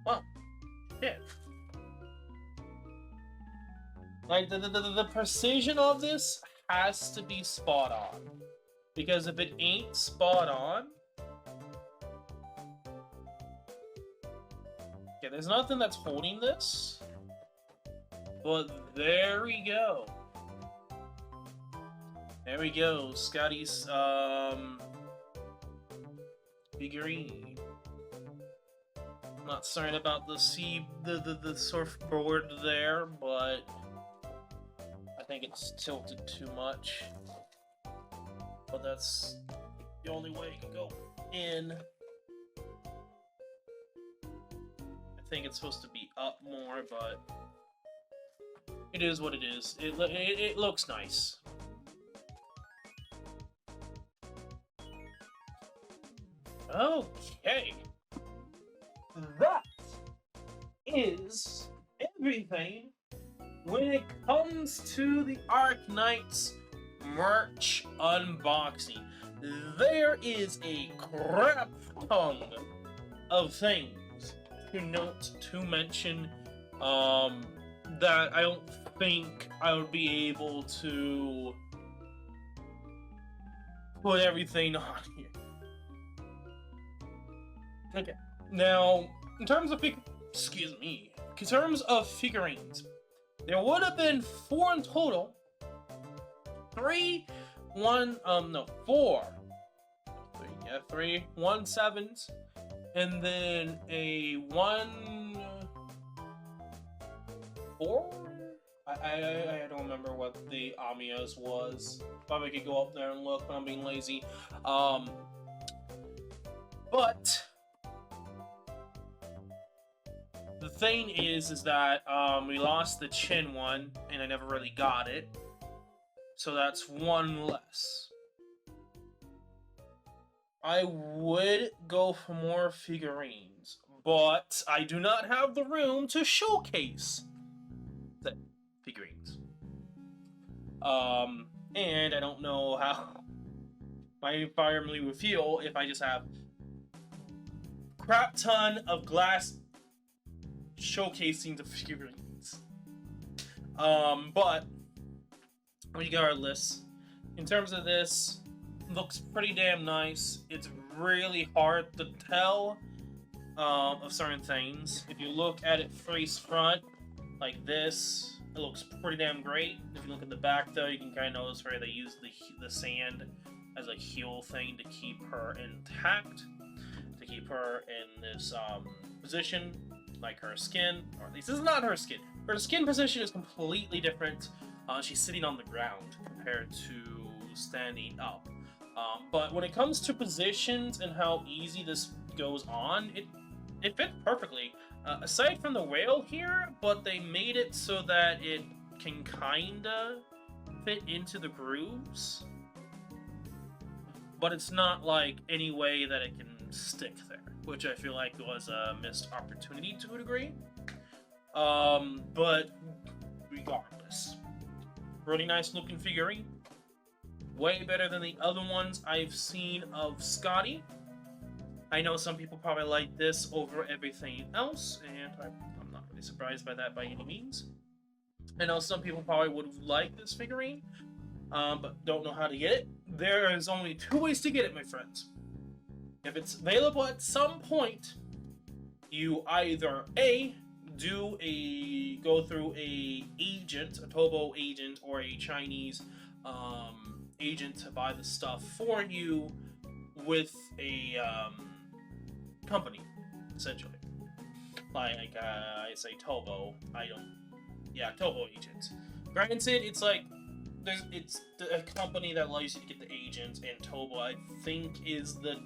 Well, yeah. Like, the precision of this has to be spot on. Because if it ain't spot on... Okay, there's nothing that's holding this. But there we go. There we go. Scotty's, figurine. Not certain about the surfboard there, but I think it's tilted too much. But that's the only way it can go in. I think it's supposed to be up more, but it is what it is. It looks nice. Okay. That is everything when it comes to the Arknights merch unboxing. There is a crap ton of things to note, to mention, that I don't think I would be able to put everything on here. Okay. Now, in terms of figurines, there would have been 4 in total. 3 1/7s, and then a 1/4. I don't remember what the Amiya's was. Probably could go up there and look, but I'm being lazy. But the thing is that we lost the chin one, and I never really got it. So that's 1 less. I would go for more figurines, but I do not have the room to showcase the figurines. And I don't know how my family would feel if I just have crap ton of glass showcasing the figurines. But regardless, in terms of this, looks pretty damn nice. It's really hard to tell of certain things. If you look at it face front, like this, it looks pretty damn great. If you look at the back, though, you can kind of notice where they use the sand as a heel thing to keep her intact, to keep her in this position, like her skin, or at least this is not her skin. Her skin position is completely different. She's sitting on the ground compared to standing up. But when it comes to positions and how easy this goes on, it fits perfectly. Aside from the whale here, but they made it so that it can kinda fit into the grooves. But it's not like any way that it can stick there, which I feel like was a missed opportunity to a degree. But regardless, really nice looking figurine. Way better than the other ones I've seen of Scotty. I know some people probably like this over everything else, and I'm not really surprised by that by any means. I know some people probably would like this figurine, but don't know how to get it. There is only two ways to get it, my friends. If it's available at some point, you either A, go through a agent, a Tobo agent, or a Chinese agent to buy the stuff for you with a company, essentially. Like I say Tobo, Tobo agent. Granted, it's like it's a company that allows you to get the agent, and Tobo I think is the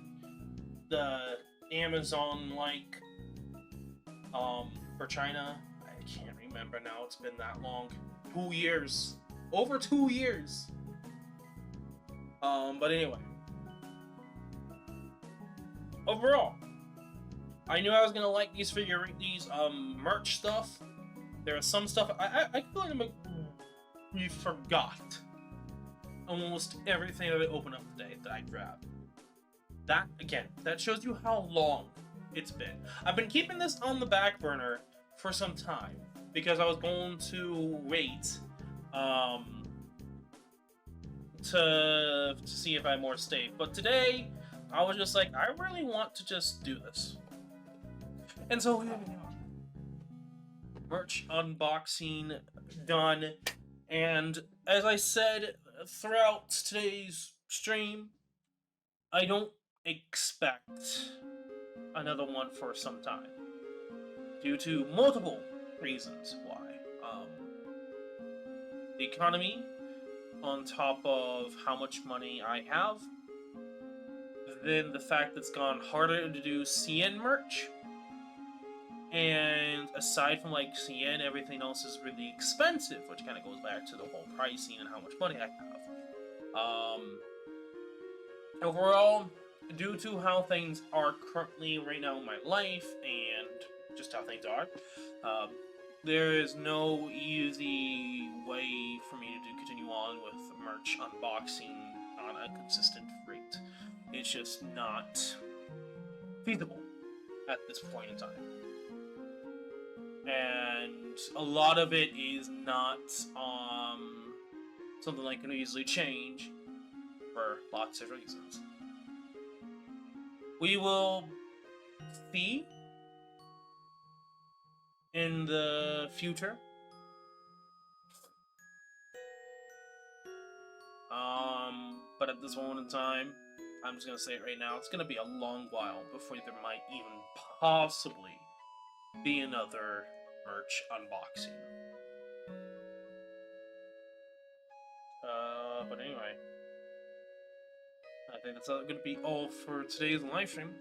Amazon like for China. I can't remember now. It's been that long. 2 years, over 2 years. But anyway, overall, I knew I was gonna like these merch stuff. There was some stuff I feel like we forgot almost everything that I opened up today that I grabbed. That again, that shows you how long it's been. I've been keeping this on the back burner for some time because I was going to wait to see if I had more safe. But today, I was just like, I really want to just do this. And so here we are. Merch unboxing done. And as I said throughout today's stream, I don't expect another one for some time. Due to multiple reasons why. The economy, on top of how much money I have, then the fact that it's gone harder to do CN merch, and aside from like CN, everything else is really expensive, which kind of goes back to the whole pricing and how much money I have. Overall, due to how things are currently right now in my life and just how things are, there is no easy way for me to continue on with merch unboxing on a consistent rate. It's just not feasible at this point in time. And a lot of it is not something I can easily change for lots of reasons. We will see in the future. But at this moment in time, I'm just gonna say it right now, it's gonna be a long while before there might even possibly be another merch unboxing. But anyway, I think that's gonna be all for today's live stream.